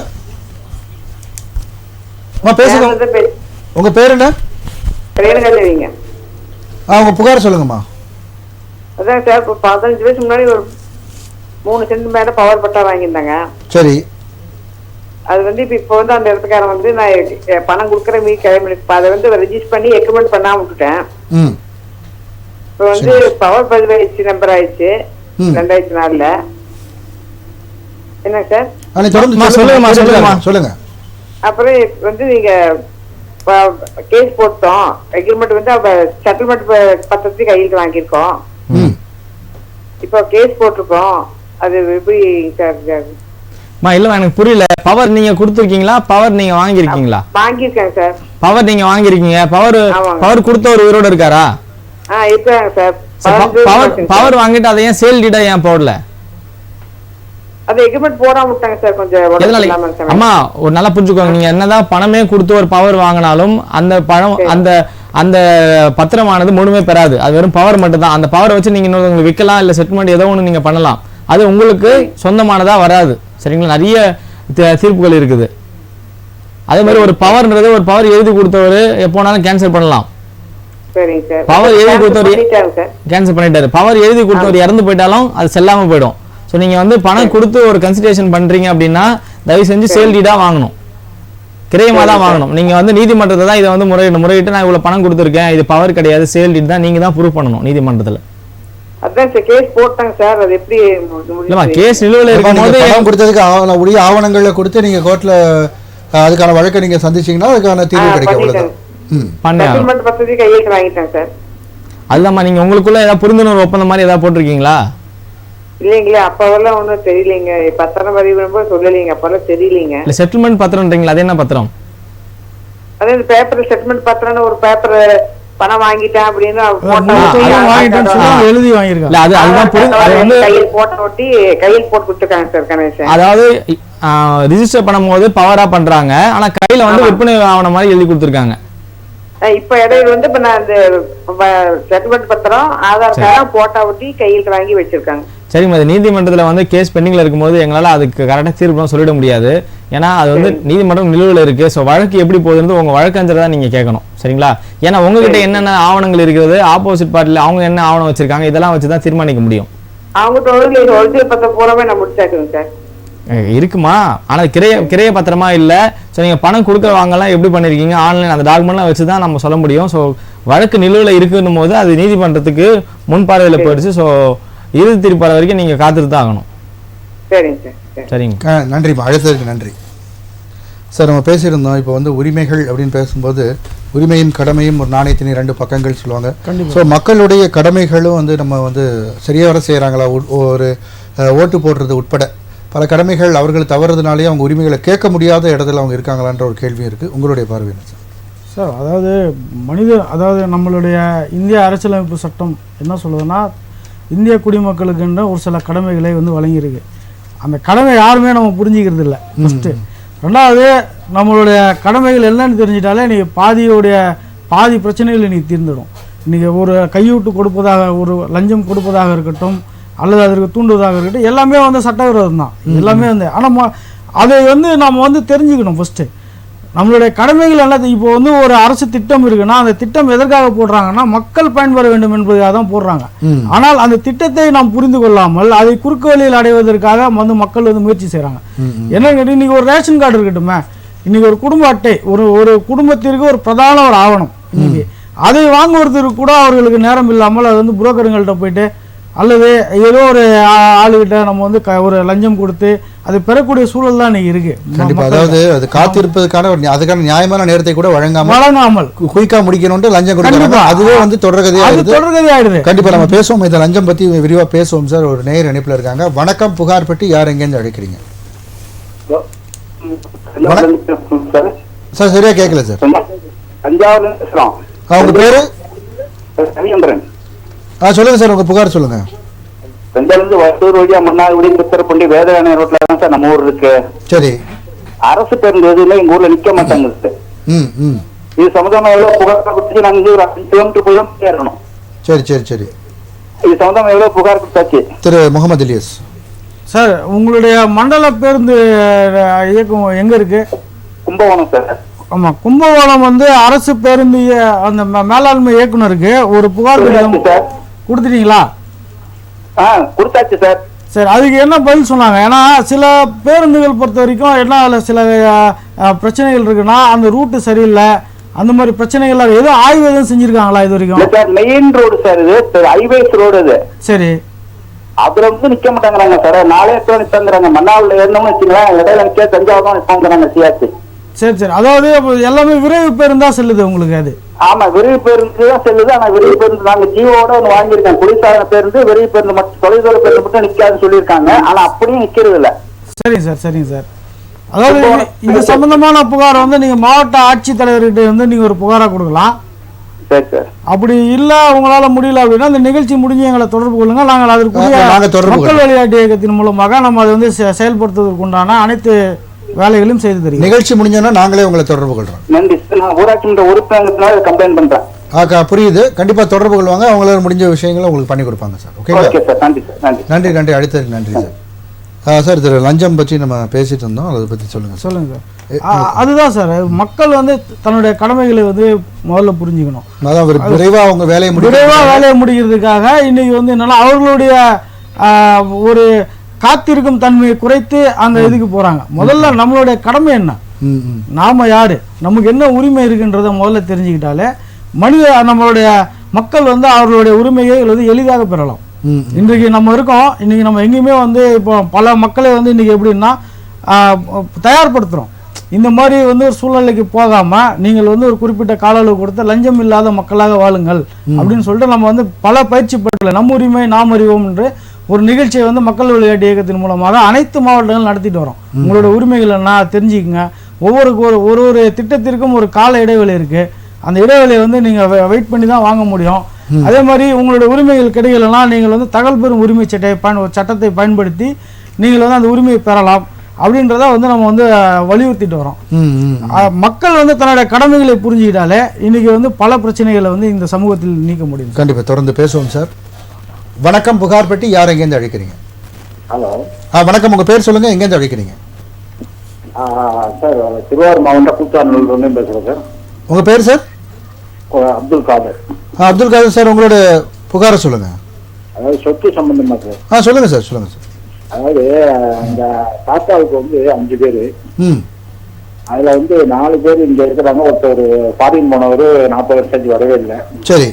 பேசுங்க. உங்க பேர் என்ன? ரேணுகாதேவிங்க. உங்க புகார் சொல்லுங்கம்மா. அதான் சார், இப்போ 15 வருஷம் முன்னாடி ஒரு 3 சென்ட் மேல பவர் பட்டா வாங்கியிருந்தாங்க. சரி. அது வந்து இப்போ வந்து அந்த இடத்துக்காரன் வந்து நான் பணம் கொடுக்குற மீறி கிளம்பி அதை வந்து ரெஜிஸ்டர் பண்ணி எக்ரிமெண்ட் பண்ணாம விட்டுட்டேன். இப்போ வந்து பவர் பதிவாயிடுச்சு, நம்பர் ஆயிடுச்சு 2004. என்ன சார் சொல்லுங்க. அப்புறம் வந்து நீங்க கேஸ் போட்டோம். எக்ரிமெண்ட் வந்து செட்டில்மெண்ட் பத்திரத்துக்கு கையெழுத்து வாங்கியிருக்கோம். இப்போ கேஸ் போட்டிருக்கோம். அது எப்படி சார்? இல்ல எனக்கு புரியல. பவர் நீங்க கொடுத்துருக்கீங்களா? பவர் நீங்க வாங்கிருக்கீங்களா? வாங்கிருக்கேன் சார். பவர் நீங்க வாங்கிருக்கீங்க. பவர் கொடுத்த ஒரு உயிரோட இருக்காரா? இருக்காங்க சார். பவர் வாங்கிட்டு அதை ஏன் சேல் டீடா ஏன் போடல? அது எக்ரிமெண்ட் போடாம விட்டாங்க சார். கொஞ்சம் அம்மா ஒரு நல்லா புரிஞ்சுக்கோங்க. நீங்க என்னதான் பணமே கொடுத்து ஒரு பவர் வாங்கினாலும் அந்த பணம் அந்த பத்திரமானது முழுமை பெறாது. அது வெறும் பவர் மட்டும் தான். அந்த பவரை வச்சு நீங்க இன்னொரு விற்கலாம், இல்ல செட்டில்மெண்ட் ஏதோ ஒண்ணு நீங்க பண்ணலாம். அது உங்களுக்கு சொந்தமானதா வராது. சரிங்களா? நிறைய தீர்ப்புகள் இருக்குது. அதே மாதிரி ஒரு பவர்ன்றது, ஒரு பவர் எழுதி கொடுத்தவர் எப்போனாலும் கேன்சல் பண்ணலாம். பவர் எழுதி கொடுத்தவர் கேன்சல் பண்ணிட்டாரு. பவர் எழுதி கொடுத்தவர் இறந்து போயிட்டாலும் அது செல்லாம போயிடும். ஸோ நீங்க வந்து பணம் கொடுத்து ஒரு கன்சிடரேஷன் பண்றீங்க அப்படின்னா தயவு செஞ்சு சேல் டீடா வாங்கணும். கிரயமாக தான் வாங்கணும். நீங்கள் வந்து நீதிமன்றத்தை தான் இதை வந்து முறையிட்டு நான் இவ்வளோ பணம் கொடுத்துருக்கேன், இது பவர் கிடையாது, சேல் டீட் தான் நீங்கள் தான் ப்ரூவ் பண்ணணும் நீதிமன்றத்தில். அதான் சார் கேஸ் போட்டாங்க சார், அது எப்படி இல்லைம்மா, கேஸ் நிலுவையில் இருக்கும்போது பணம் கொடுத்ததுக்கு உரிய ஆவணங்களை கொடுத்து நீங்கள் கோர்ட்டில் அதுக்கான வழக்கை நீங்கள் சந்திச்சீங்கன்னா அதுக்கான தீர்வு கிடைக்கும். அவ்வளோதான். செட்டில்மெண்ட் பத்திரிக்கை கையெழுத்து வாங்கிட்டேன் சார். அதுதான்மா, நீங்கள் உங்களுக்குள்ள ஏதாவது புரிந்துணர்வு ஒப்பந்தம் மாதிரி ஏதாவது போட்டிருக்கீங்களா? இல்லைங்களே, அப்பவெல்லாம் ஒன்றும் தெரியலைங்க. பத்திரம் பதிவு சொல்லலைங்க, அப்பெல்லாம் தெரியலீங்க. இல்லை செட்டில்மெண்ட் பத்திரம்ன்றீங்களா, அது என்ன பத்திரம்? அதே பேப்பர் செட்டில்மெண்ட் பத்திரம்னு ஒரு பேப்பர் பணம் வாங்கிட்டேன் அப்படின்னு எழுதி வாங்கியிருக்காங்க. கையில் போட்ட ஒட்டி கையில் போட்டு கொடுத்துருக்காங்க சார் கணேசன். அதாவது ரிஜிஸ்டர் பண்ணும்போது பவரா பண்றாங்க, ஆனா கையில வந்து விற்பனை ஆவண மாதிரி எழுதி கொடுத்துருக்காங்க. இப்ப இடையில வந்து இப்ப நான் இந்த செட்டில்மெண்ட் பத்திரம் ஆதார் கார்டு போட்டா ஒட்டி கையில் வாங்கி வச்சிருக்காங்க. சரிங்க, அது நீதிமன்றத்தில் வந்து கேஸ் பெண்டிங்கில் இருக்கும்போது எங்களால் அதுக்கு கரெக்டாக தீர்ப்பு சொல்லிட முடியாது. ஏன்னா அது வந்து நீதிமன்றம் நிலுவையில் இருக்குது. ஸோ வழக்கு எப்படி போகுதுன்னு உங்கள் வழக்கறிஞரை தான் நீங்கள் கேட்கணும். சரிங்களா? ஏன்னா உங்ககிட்ட என்னென்ன ஆவணங்கள் இருக்கிறது, ஆப்போசிட் பார்ட்டியில் அவங்க என்ன ஆவணம் வச்சிருக்காங்க, இதெல்லாம் வச்சு தான் தீர்மானிக்க முடியும். அவங்க ஒரிஜினல் பத்திரம் பூராவே நான் முடிச்சாக்குங்க சார். இருக்குமா, ஆனால் கிரைய பத்திரமா இல்லை. ஸோ நீங்கள் பணம் கொடுக்க வாங்கலாம் எப்படி பண்ணியிருக்கீங்க, ஆன்லைன் அந்த டாக்குமெண்ட்லாம் வச்சு தான் நம்ம சொல்ல முடியும். ஸோ வழக்கு நிலுவையில் இருக்குன்னும் போது அது நீதிமன்றத்துக்கு முன்பார்வையில் போயிடுச்சு. ஸோ இறுதி தீர்ப்பு வரைக்கும் நீங்கள் காத்துட்டு தான் ஆகணும். சரிங்க, நன்றிம்மா, அழைத்ததுக்கு நன்றி சார். நம்ம பேசியிருந்தோம் இப்போ வந்து உரிமைகள் அப்படின்னு பேசும்போது உரிமையும் கடமையும் ஒரு நாணயத்தின் 2 பக்கங்கள் சொல்லுவாங்க. ஸோ மக்களுடைய கடமைகளும் வந்து நம்ம வந்து சரியாக செய்கிறாங்களா, ஒரு ஓட்டு போடுறது உட்பட பல கடமைகள் அவர்கள் தவறுறதுனாலே அவங்க உரிமைகளை கேட்க முடியாத இடத்துல அவங்க இருக்காங்களான்ற ஒரு கேள்வி இருக்குது. உங்களுடைய பார்வை என்ன சார்? சார் அதாவது நம்மளுடைய இந்திய அரசியலமைப்பு சட்டம் என்ன சொல்லுதுன்னா, இந்திய குடிமக்களுக்குன்ற ஒரு சில கடமைகளை வந்து வழங்கியிருக்கு. அந்த கடமை யாருமே நம்ம புரிஞ்சிக்கிறது இல்லை ஃபஸ்ட்டு. ரெண்டாவது, நம்மளுடைய கடமைகள் என்னன்னு தெரிஞ்சிட்டாலே நீங்கள் பாதி பிரச்சனைகள் இன்றைக்கி தீர்ந்துடும். இன்றைக்கி ஒரு கையூட்டு கொடுப்பதாக, ஒரு லஞ்சம் கொடுப்பதாக இருக்கட்டும், அல்லது அதற்கு தூண்டுவதாக இருக்கட்டும், எல்லாமே வந்து சட்டவிரோதம் தான். எல்லாமே வந்து ஆனால் அதை வந்து நம்ம வந்து தெரிஞ்சுக்கணும் ஃபஸ்ட்டு. நம்மளுடைய கடமைகள் எல்லாத்தையும் இப்போ வந்து ஒரு அரசு திட்டம் இருக்குன்னா அந்த திட்டம் எதற்காக போடுறாங்கன்னா மக்கள் பயன்பெற வேண்டும் என்பதாக தான் போடுறாங்க. ஆனால் அந்த திட்டத்தை நாம் புரிந்து கொள்ளாமல் அதை குறுக்கு வழியில் அடைவதற்காக வந்து மக்கள் வந்து முயற்சி செய்கிறாங்க. என்னன்னு கேட்டீங்க, இன்னைக்கு ஒரு ரேஷன் கார்டு இருக்கட்டுமே, இன்னைக்கு ஒரு குடும்ப அட்டை, ஒரு குடும்பத்திற்கு ஒரு பிரதான ஒரு ஆவணம், இன்னைக்கு அதை வாங்குவதற்கு கூட அவர்களுக்கு நேரம் இல்லாமல் அது வந்து புரோக்கருங்கள்ட்ட போயிட்டு அல்லது ஏதோ ஒரு ஆளுகிட்ட நம்ம வந்து ஒரு லஞ்சம் கொடுத்து அது பெறக்கூடிய சூழல் தான் இன்னைக்கு இருக்கு. கண்டிப்பா, அதாவது அது காத்திருப்பதற்கான அதுக்கான நியாயமான நேரத்தை கூட வழங்காமல் குயிக்கா முடிக்கணும்னு லஞ்சம் கொடுக்குறாங்க. அதுவே வந்து தொடர்கதையாயிடுது. கண்டிப்பா நம்ம பேசுவோம், இந்த லஞ்சம் பத்தி விரிவா பேசுவோம் சார். ஒரு நேயர் இணைப்புல இருக்காங்க. வணக்கம், புகார் பெட்டி, யார் எங்கேருந்து அழைக்கிறீங்க சார்? சரியா கேட்கல சார். அவங்க பேரு சொல்லுங்க சார், உங்க புகார் சொல்லுங்க. வசூர் வழியா மன்னார்குடி திருப்பண்டி வேதாயண ரோட்ல தான் சார் நம்ம ஊர் இருக்கு. சரி, அரசு பேருந்து எதுவுமே எங்க ஊர்ல நிக்க மாட்டாங்க சார். இது சம்பந்தமா எவ்வளவு புகார் கொடுத்து நாங்க ஒரு 5 கிலோமீட்டர் போய் தான் ஏறணும். சரி சரி சரி, இது சம்பந்தமா எவ்வளவு புகார் கொடுத்தாச்சு? திரு முகமது இலியாஸ் சார், உங்களுடைய மண்டல பேருந்து இயக்கம் எங்க இருக்கு? கும்பகோணம் சார். ஆமா, கும்பகோணம் வந்து அரசு பேருந்து அந்த மேலாண்மை இயக்குனருக்கு ஒரு புகார் கொடுத்துட்டீங்களா? கொடுத்தாச்சு சார். சரி, அதுக்கு என்ன பதில் சொன்னாங்க? ஏன்னா சில பேருந்துகள் பொறுத்த வரைக்கும் என்ன அதில் சில பிரச்சனைகள் இருக்குன்னா அந்த ரூட்டு சரியில்லை, அந்த மாதிரி பிரச்சனைகள் எதுவும் ஆய்வு எதுவும் செஞ்சிருக்காங்களா இது வரைக்கும்? மெயின் ரோடு சார், இது ஹைவேஸ் ரோடு இது. சரி, அதுல வந்து நிக்க மாட்டாங்கிறாங்க சார். 4 இடத்துல நிப்பாங்கிறாங்க. மன்னார்ல ஏறணும்னு வச்சுக்கலாம், இடையில நிக்க தஞ்சாவூர் தான் நிப்பாங்கிறாங்க சியாச்சு. சரி சரி, அதாவது எல்லாமே விரைவு பேருந்தா செல்லுது உங்களுக்கு? அது ஆமா, விரைவு பேருந்து தான் செல்லுது. ஆனா விரைவு பேருந்து நாங்க ஜியோட ஒன்று வாங்கியிருக்கோம். குளிர்சாதன பேருந்து, விரைவு பேருந்து மட்டும், தொலைதூர பேருந்து மட்டும் நிக்காதுன்னு சொல்லியிருக்காங்க. ஆனா அப்படியும் நிக்கிறது இல்ல. சரிங்க சார், சரிங்க சார். அதாவது இது சம்பந்தமான புகார் வந்து நீங்க மாவட்ட ஆட்சித்தலைவர்கிட்ட வந்து நீங்க ஒரு புகாரா கொடுக்கலாம். சரி சார். அப்படி இல்ல உங்களால முடியல அப்படின்னா இந்த நிகழ்ச்சி முடிஞ்சு எங்களை தொடர்பு கொள்ளுங்க. நாங்கள் அதற்குரிய மக்கள் விளையாட்டு இயக்கத்தின் மூலமாக நம்ம அதை வந்து செயல்படுத்துவதற்கு உண்டான அனைத்து வேலைகளையும் செய்து தெரியும். நிகழ்ச்சி முடிஞ்சோன்னா நாங்களே உங்களை தொடர்பு கொள்றோம். நன்றி சார். நான் ஊராட்சி உறுப்பினர்னால கம்ப்ளைண்ட் பண்றேன். புரியுது. கண்டிப்பா தொடர்பு கொள்வாங்க. அவங்களால முடிஞ்ச விஷயங்களை உங்களுக்கு பண்ணி கொடுப்பாங்க சார். Okay sir. நன்றி சார். நன்றி நன்றி. அடுத்ததுக்கு நன்றி சார். சார், இது லஞ்சம் பற்றி நம்ம பேசிட்டு இருந்தோம், அதை பற்றி சொல்லுங்க. சொல்லுங்க சார். அதுதான் சார், மக்கள் வந்து தன்னுடைய கடமைகளை வந்து முதல்ல புரிஞ்சுக்கணும். அதான் விரைவாக அவங்க வேலையை முடிக்கிறதுக்காக இன்னைக்கு வந்து என்னன்னா அவர்களுடைய ஒரு காத்திருக்கும் தன்மையை குறைத்து அந்த இதுக்கு போறாங்க. முதல்ல நம்மளுடைய கடமை என்ன, நாம யாரு, நமக்கு என்ன உரிமை இருக்குன்றத முதல்ல தெரிஞ்சுக்கிட்டாலே நம்மளுடைய மக்கள் வந்து அவர்களுடைய உரிமையை எளிதாக பெறலாம். இன்றைக்கு நம்ம இருக்கோம், இன்னைக்கு நம்ம எங்கேயுமே வந்து இப்போ பல மக்களை வந்து இன்னைக்கு எப்படின்னா தயார்படுத்துகிறோம். இந்த மாதிரி வந்து ஒரு சூழ்நிலைக்கு போகாம நீங்கள் வந்து ஒரு குறிப்பிட்ட கால அளவு கொடுத்த லஞ்சம் இல்லாத மக்களாக வாழுங்கள் அப்படின்னு சொல்லிட்டு நம்ம வந்து பல பயிற்சி பெறல நம்ம உரிமை நாம் அறிவோம் என்று ஒரு நிகழ்ச்சியை வந்து மக்கள் விளையாட்டு இயக்கத்தின் மூலமாக அனைத்து மாவட்டங்களும் நடத்திட்டு வரோம். உங்களோட உரிமைகள் என்ன தெரிஞ்சுக்கங்க. ஒரு திட்டத்திற்கும் ஒரு கால இடைவெளி இருக்கு. அந்த இடைவெளியை வந்து நீங்க வெயிட் பண்ணி தான் வாங்க முடியும். அதே மாதிரி உங்களோட உரிமைகள் கிடைக்கலன்னா நீங்கள் வந்து தகவல் பெறும் உரிமை சட்டத்தை பயன்படுத்தி நீங்கள் வந்து அந்த உரிமையை பெறலாம் அப்படின்றத வந்து நம்ம வந்து வலியுறுத்திட்டு வரோம். மக்கள் வந்து தன்னுடைய கடமைகளை புரிஞ்சுக்கிட்டாலே இன்னைக்கு வந்து பல பிரச்சனைகளை வந்து இந்த சமூகத்தில் நீக்க முடியும். கண்டிப்பா தொடர்ந்து பேசுவோம் சார். வணக்கம், புகார் பெட்டி. யார் எங்கேருந்து அழைக்கிறீங்க? ஹலோ. வணக்கம், உங்க பேர் சொல்லுங்க, எங்கேருந்து அழைக்கிறீங்க? சார், திருவாரூர் மாவட்டம் கூத்தாநல்லூர்ல பேசுறேன் சார். உங்க பேர் சார்? அப்துல் காதர். அப்துல் காதர் சார், உங்களோட புகாரை சொல்லுங்க. அதாவது சொத்து சம்பந்தமா சார். சொல்லுங்க சார், சொல்லுங்க சார். அதாவது அந்த தாத்தாவுக்கு வந்து 5 பேரு, அதுல வந்து 4 பேர் இங்க இருக்கிறாங்க. ஒருத்தர் ஃபாரின் போனவர் 40 வருஷத்துக்கு வரவே இல்லை. சரி,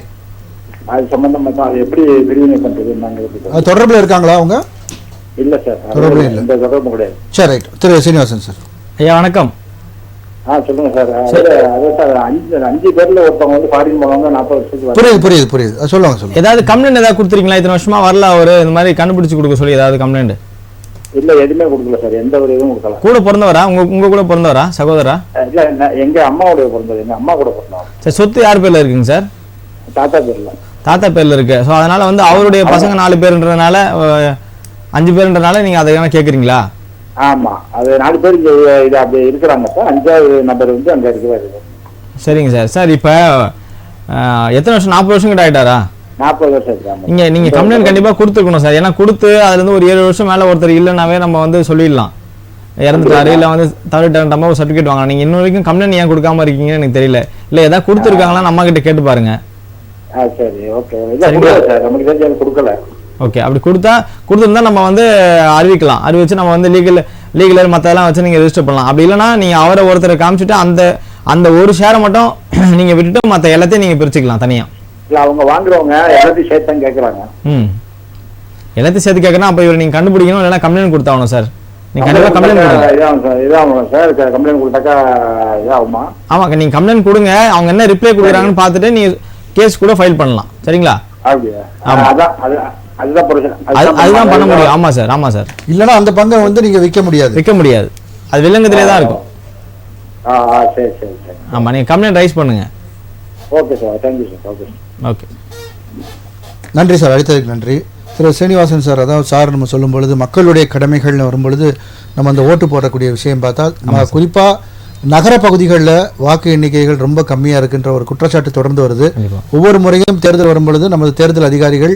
அது சம்பந்தமா தான் அது எப்படி பிரிவினை பண்றது தொடர்புல இருக்காங்களா அவங்க? இல்ல சார், தொடர்பு இல்லை, இந்த தொடர்பு கிடையாது. சரி, ரைட். திரு சீனிவாசன் சார். ஐயா வணக்கம். சொல்லுங்க சார். அதே சார், 5 பேர்ல ஒருத்தவங்க வந்து ஃபாரின் போனவங்க 40 வருஷத்துக்கு புரியுது. சொல்லுங்க. ஏதாவது கம்ப்ளைண்ட் ஏதாவது கொடுத்துருக்கீங்களா? இத்தனை வருஷமா வரல அவரு, இந்த மாதிரி கண்டுபிடிச்சு கொடுக்க சொல்லி ஏதாவது கம்ப்ளைண்ட்? இல்ல, எதுவுமே கொடுக்கல சார். எந்த ஒரு இதுவும் கொடுக்கல. கூட பிறந்தவரா? உங்க கூட பிறந்தவரா, சகோதரா? இல்ல, எங்க அம்மாவுடைய பிறந்தது. எங்க அம்மா கூட பிறந்தவர். சரி, சொத்து யார் பேர்ல இருக்குங்க சார்? தாத்தா பேர்ல. தாத்தா பேர்ல இருக்கு. ஸோ அதனால வந்து அவருடைய பசங்க 4 பேருன்றதுனால 5 பேருன்றதுனால நீங்க அதை கேட்குறீங்களா? ஆமா, அது 4 பேர் இது அப்படி இருக்கிறாங்க சார். 5வது நபர் வந்து அங்க இருக்கிறாரு. சரிங்க சார். சார் இப்போ எத்தனை வருஷம்? 40 வருஷம் கிட்ட ஆயிட்டாரா? 40 வருஷம் இருக்காங்க. நீங்க கம்ப்ளைண்ட் கண்டிப்பா கொடுத்துருக்கணும் சார். ஏன்னா கொடுத்து அதுல இருந்து ஒரு 7 வருஷம் மேல ஒருத்தர் இல்லைனாவே நம்ம வந்து சொல்லிடலாம் இறந்துட்டாரு, இல்லை வந்து தவறிட்டாருன்ற ஒரு சர்டிஃபிகேட் வாங்கலாம். நீங்க இன்ன வரைக்கும் கம்ப்ளைண்ட் ஏன் கொடுக்காம இருக்கீங்கன்னு எனக்கு தெரியல. இல்லை ஏதாவது கொடுத்துருக்காங்களா நம்ம கிட்ட கேட்டு பாருங்க. சரி, ஓகே. சார், நமக்கு தெரிஞ்சு கொடுக்கல. ஓகே, அப்படி கொடுத்துருந்தா நம்ம வந்து அறிவிச்சு நம்ம வந்து லீகல் மற்றதெல்லாம் வச்சு நீங்கள் ரெஜிஸ்டர் பண்ணலாம். அப்படி இல்லைன்னா நீங்கள் அவரை ஒருத்தரை காமிச்சிட்டு அந்த ஒரு ஷேரை மட்டும் நீங்கள் விட்டுட்டு மற்ற எல்லாத்தையும் நீங்கள் பிரிச்சுக்கலாம் தனியாக. இல்லை, அவங்க வாங்குறவங்க எல்லாத்தையும் சேர்த்து தான் கேட்குறாங்க. எல்லாத்தையும் சேர்த்து கேட்கணும். அப்போ இவர் நீங்கள் கண்டுபிடிக்கணும், இல்லைன்னா கம்ப்ளைண்ட் கொடுத்தாகணும் சார். நீங்கள் கண்டிப்பாக கம்ப்ளைண்ட் கொடுங்க சார். கம்ப்ளைண்ட் கொடுத்தாக்கா இதாகுமா? ஆமாம், நீங்கள் கம்ப்ளைண்ட் கொடுங்க. அவங்க என்ன ரிப்ளை கொடுக்குறாங்கன்னு பார்த்துட்டு நீங்கள் கேஸ் கூட ஃபைல் பண்ணலாம். சரிங்களா? அதுதான் பண்ண முடியும். ஆமா சார். இல்லனா அந்த பங்கை வந்து நீங்க விற்க முடியாது. அது வில்லங்கத்திலே தான் இருக்கும். சரி. ஆமா, நீங்க கம்ப்ளைண்ட் ரைஸ் பண்ணுங்க. Okay sir, thank you sir. Okay, நன்றி சார், அழைத்ததுக்கு நன்றி. திரு சீனிவாசன் சார், அதாவது சார் நம்ம சொல்லும் பொழுது மக்களுடைய கடமைகள்னு வரும்பொழுது நம்ம அந்த ஓட்டு போடக்கூடிய விஷயம் பார்த்தா குறிப்பாக நகர பகுதிகளில் வாக்கு எண்ணிக்கைகள் ரொம்ப கம்மியாக இருக்குன்ற ஒரு குற்றச்சாட்டு தொடர்ந்து வருது. ஒவ்வொரு முறையும் தேர்தல் வரும்பொழுது நமது தேர்தல் அதிகாரிகள்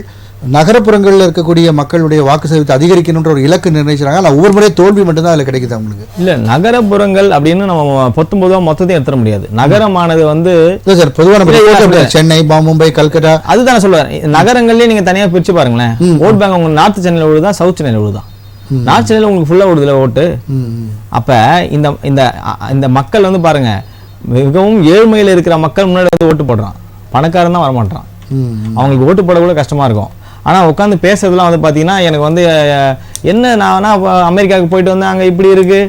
நகரப்புறங்களில் இருக்கக்கூடிய மக்களுடைய வாக்கு சதவீதத்தை அதிகரிக்கணுன்ற ஒரு இலக்கு நிர்ணயிச்சாங்க. ஆனால் ஒவ்வொரு முறையும் தோல்வி மட்டும்தான் அதில் கிடைக்குது அவங்களுக்கு. இல்லை, நகரப்புறங்கள் அப்படின்னு நம்ம 19 மொத்தத்தையும் எடுத்துட முடியாது. நகரமானது வந்து சார் பொதுவாக சென்னை, மும்பை, கல்கட்டா, அதுதான் சொல்லுவார். நகரங்கள்லேயே நீங்கள் தனியாக பிரித்து பாருங்களேன். ஓட் பேங்க் உங்களுக்கு நார்த் சென்னையில் விழுதா, சவுத் சென்னையில் விழுதா? நார்த் சென்னையில் உங்களுக்கு ஃபுல்லாக விடுதல ஓட்டு. அப்போ இந்த மக்கள் வந்து பாருங்க, மிகவும் ஏழ்மையில் இருக்கிற மக்கள் முன்னாடி வந்து ஓட்டு போடுறான், பணக்காரன் தான் வரமாட்டான். அவங்களுக்கு ஓட்டு போட கூட கஷ்டமாக இருக்கும். ஆனால் உட்காந்து பேசுறதுலாம் வந்து பார்த்தீங்கன்னா எனக்கு வந்து என்ன, நான் அமெரிக்காவுக்கு போயிட்டு வந்தேன், அங்கே இப்படி இருக்குது,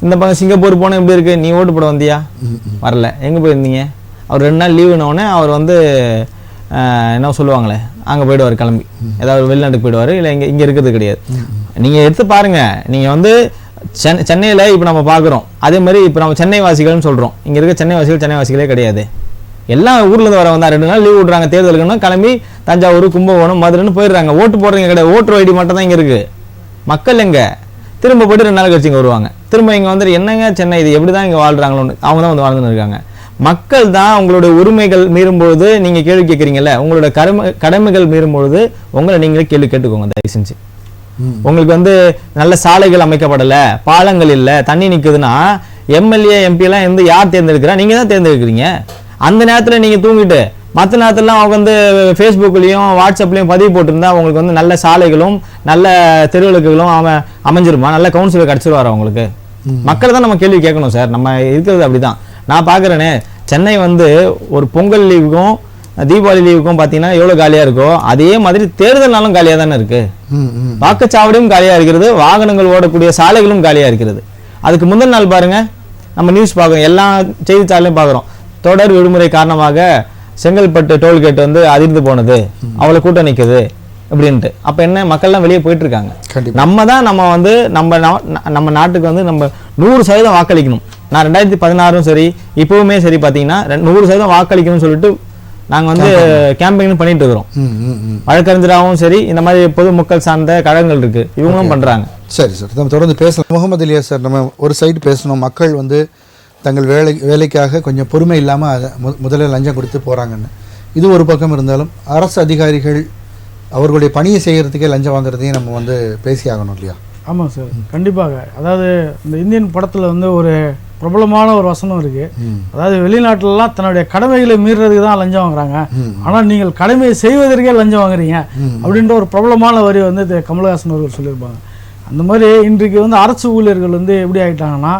இந்த பக்கம் சிங்கப்பூர் போனால் இப்படி இருக்குது, நீ ஓட்டு போட வந்தியா? வரல. எங்கே போயிருந்தீங்க? அவர் 2 நாள் லீவுனோடனே அவர் வந்து என்ன சொல்லுவாங்களே, அங்கே போயிடுவார், கிளம்பி ஏதாவது வெளிநாட்டுக்கு போயிடுவார். இல்லை இங்கே இருக்கிறது கிடையாது. நீங்கள் எடுத்து பாருங்கள். நீங்கள் வந்து சென்னையில் இப்போ நம்ம பார்க்குறோம், அதே மாதிரி இப்போ நம்ம சென்னை வாசிகள்னு சொல்கிறோம். இங்கே இருக்க சென்னை வாசிகளே கிடையாது. எல்லாம் ஊர்லேருந்து வர வந்தால் 2 நாள் லீவ் விட்றாங்க தேர்தலுக்குன்னா, கிளம்பி தஞ்சாவூர், கும்பகோணம், மதுரைன்னு போயிடுறாங்க. ஓட்டு போடுறீங்க கிடையாது. ஓட்டர் ஐடி மட்டும் தான் இங்கே இருக்குது. மக்கள் எங்கே திரும்ப போய்ட்டு 2 நாள் கழிச்சு இங்கே வருவாங்க. திரும்ப இங்கே வந்துட்டு என்னங்க சென்னை, இது எப்படி தான் இங்கே வாழ்கிறாங்களோன்னு அவங்க தான் வந்து வாழ்ந்துன்னு இருக்காங்க. மக்கள் தான் உங்களுடைய உரிமைகள் மீறும்பொழுது நீங்கள் கேள்வி கேட்குறீங்கல்ல, உங்களோட கடமைகள் மீறும்பொழுது உங்களை நீங்களே கேள்வி கேட்டுக்கோங்க தயவு செஞ்சு. உங்களுக்கு வந்து நல்ல சாலைகள் அமைக்கப்படலை, பாலங்கள் இல்லை, தண்ணி நிற்குதுன்னா எம்எல்ஏ எம்பியெல்லாம் வந்து யார் தேர்ந்தெடுக்கிறா? நீங்கள் தான் தேர்ந்தெடுக்கிறீங்க. அந்த நேரத்தில் நீங்கள் தூங்கிட்டு மற்ற நேரத்துலலாம் அவங்க வந்து ஃபேஸ்புக்லேயும் வாட்ஸ்அப்லேயும் பதிவு போட்டிருந்தா அவங்களுக்கு வந்து நல்ல சாலைகளும் நல்ல தெருவிளக்குகளும் அமைஞ்சிருமா? நல்ல கவுன்சிலர் கிடச்சிருவாரா உங்களுக்கு? மக்களை தான் நம்ம கேள்வி கேட்கணும் சார். நம்ம இருக்கிறது அப்படிதான். நான் பார்க்குறேனே, சென்னை வந்து ஒரு பொங்கல் லீவுக்கும் தீபாவளி லீவுக்கும் பார்த்தீங்கன்னா எவ்வளோ காலியாக இருக்கோ அதே மாதிரி தேர்தல்னாலும் காலியாக தானே இருக்கு. வாக்குச்சாவடியும் காலியாக இருக்கிறது, வாகனங்கள் ஓடக்கூடிய சாலைகளும் காலியாக இருக்கிறது. அதுக்கு முந்தின நாள் பாருங்க, நம்ம நியூஸ் பார்க்குறோம், எல்லா செய்தித்தாளையும் பார்க்குறோம், தொடர் விடுமுறை காரணமாக செங்கல்பட்டு டோல்கேட் வந்து அதிர்ந்து போனது, அவ்வளோ கூட்டம் நிற்குது அப்படின்ட்டு. அப்போ என்ன, மக்கள்லாம் வெளியே போயிட்டு இருக்காங்க. நம்ம தான் நம்ம நாட்டுக்கு வந்து நம்ம 100% வாக்களிக்கணும். நான் 2016 சரி இப்பவுமே சரி பார்த்தீங்கன்னா 100% வாக்களிக்கணும்னு சொல்லிட்டு நாங்கள் வந்து கேம்பெயின் பண்ணிட்டு இருக்கிறோம். வழக்கறிஞராகவும் சரி இந்த மாதிரி பொதுமக்கள் சார்ந்த கழகங்கள் இருக்கு, இவங்களும் பண்றாங்க. சரி சார், நம்ம தொடர்ந்து பேசலாம். முகமது இலியாஸ் சார், நம்ம ஒரு சைடு பேசணும், மக்கள் வந்து தங்கள் வேலைக்காக கொஞ்சம் பொறுமை இல்லாமல் முதல்ல லஞ்சம் கொடுத்து போகிறாங்கன்னு. இது ஒரு பக்கம் இருந்தாலும் அரசு அதிகாரிகள் அவர்களுடைய பணியை செய்கிறதுக்கே லஞ்சம் வாங்குறதையும் நம்ம வந்து பேசி ஆகணும் இல்லையா? ஆமாம் சார், கண்டிப்பாக. அதாவது இந்த இந்தியன் படத்தில் வந்து ஒரு பிரபலமான ஒரு வசனம் இருக்கு. அதாவது வெளிநாட்டிலலாம் தன்னுடைய கடமைகளை மீறுறதுக்கு தான் லஞ்சம் வாங்குறாங்க, ஆனால் நீங்கள் கடமையை செய்வதற்கே லஞ்சம் வாங்குறீங்க அப்படின்ற ஒரு பிரபலமான வரி வந்து கமலஹாசன் அவர்கள் சொல்லியிருப்பாங்க. அந்த மாதிரி இன்றைக்கு வந்து அரசு ஊழியர்கள் வந்து எப்படி ஆகிட்டாங்கன்னா,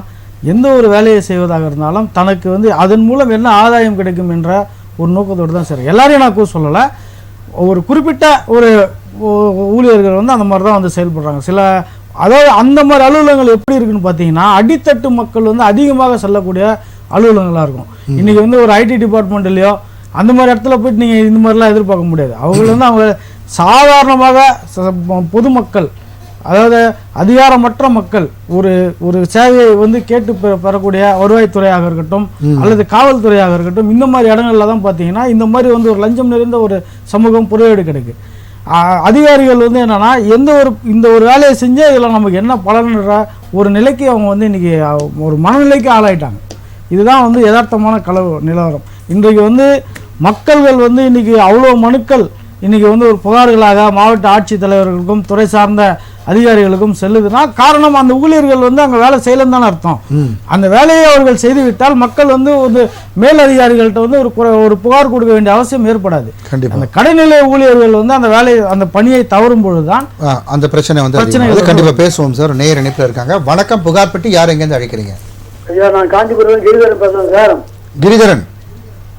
எந்த ஒரு வேலையை செய்வதாக இருந்தாலும் தனக்கு வந்து அதன் மூலம் என்ன ஆதாயம் கிடைக்கும் என்ற ஒரு நோக்கத்தோடு தான் சார். எல்லாரையும் நான் சொல்லலை, ஒரு குறிப்பிட்ட ஒரு ஊழியர்கள் வந்து அந்த மாதிரி தான் வந்து செயல்படுறாங்க. சில அதாவது அந்த மாதிரி அலுவலகங்கள் எப்படி இருக்குன்னு பார்த்தீங்கன்னா, அடித்தட்டு மக்கள் வந்து அதிகமாக செல்லக்கூடிய அலுவலகங்களாக இருக்கும். இன்றைக்கி வந்து ஒரு ஐடி டிபார்ட்மெண்ட்லையோ அந்த மாதிரி இடத்துல போயிட்டு நீங்கள் இந்த மாதிரிலாம் எதிர்பார்க்க முடியாது. அவங்க வந்து அவங்க சாதாரணமாக பொதுமக்கள், அதாவது அதிகாரமற்ற மக்கள் ஒரு ஒரு சேவையை வந்து கேட்டு பெறக்கூடிய வருவாய்த்துறையாக இருக்கட்டும் அல்லது காவல்துறையாக இருக்கட்டும், இந்த மாதிரி இடங்கள்ல தான் பார்த்தீங்கன்னா இந்த மாதிரி வந்து ஒரு லஞ்சம் நிறைந்த ஒரு சமூகம் புறையீடு கிடைக்கு. அதிகாரிகள் வந்து என்னன்னா இந்த ஒரு வேலையை செஞ்சு இதில் நமக்கு என்ன பலன்ற ஒரு நிலைக்கு அவங்க வந்து இன்னைக்கு ஒரு மனநிலைக்கு ஆளாயிட்டாங்க. இதுதான் வந்து யதார்த்தமான நிலவரம். இன்றைக்கு வந்து மக்கள்கள் வந்து இன்னைக்கு அவ்வளோ மனுக்கள் இன்னைக்கு வந்து ஒரு புகார்களாக மாவட்ட ஆட்சித்தலைவர்களுக்கும் துறை சார்ந்த அதிகாரிகளுக்கும் செல்லுதுன்னா காரணம் அந்த ஊழியர்கள் வந்து அங்கே வேலை செய்யலன்னு தானே அர்த்தம். அந்த வேலையை அவர்கள் செய்துவிட்டால் மக்கள் வந்து ஒரு மேல் அதிகாரிகள்கிட்ட வந்து ஒரு புகார் கொடுக்க வேண்டிய அவசியம் ஏற்படாது. அந்த கடைநிலை ஊழியர்கள் வந்து அந்த வேலையை அந்த பணியை தவறும் பொழுதுதான் அந்த பிரச்சனை வந்து கண்டிப்பா பேசுவோம் சார். நேர் இணைப்பில் இருக்காங்க. வணக்கம், புகார் பெட்டி யார், எங்கேருந்து அழைக்கிறீங்க? ஐயா, நான் காஞ்சிபுரம் கிரிதரன் பேசுறேன் சார். கிரிதரன்,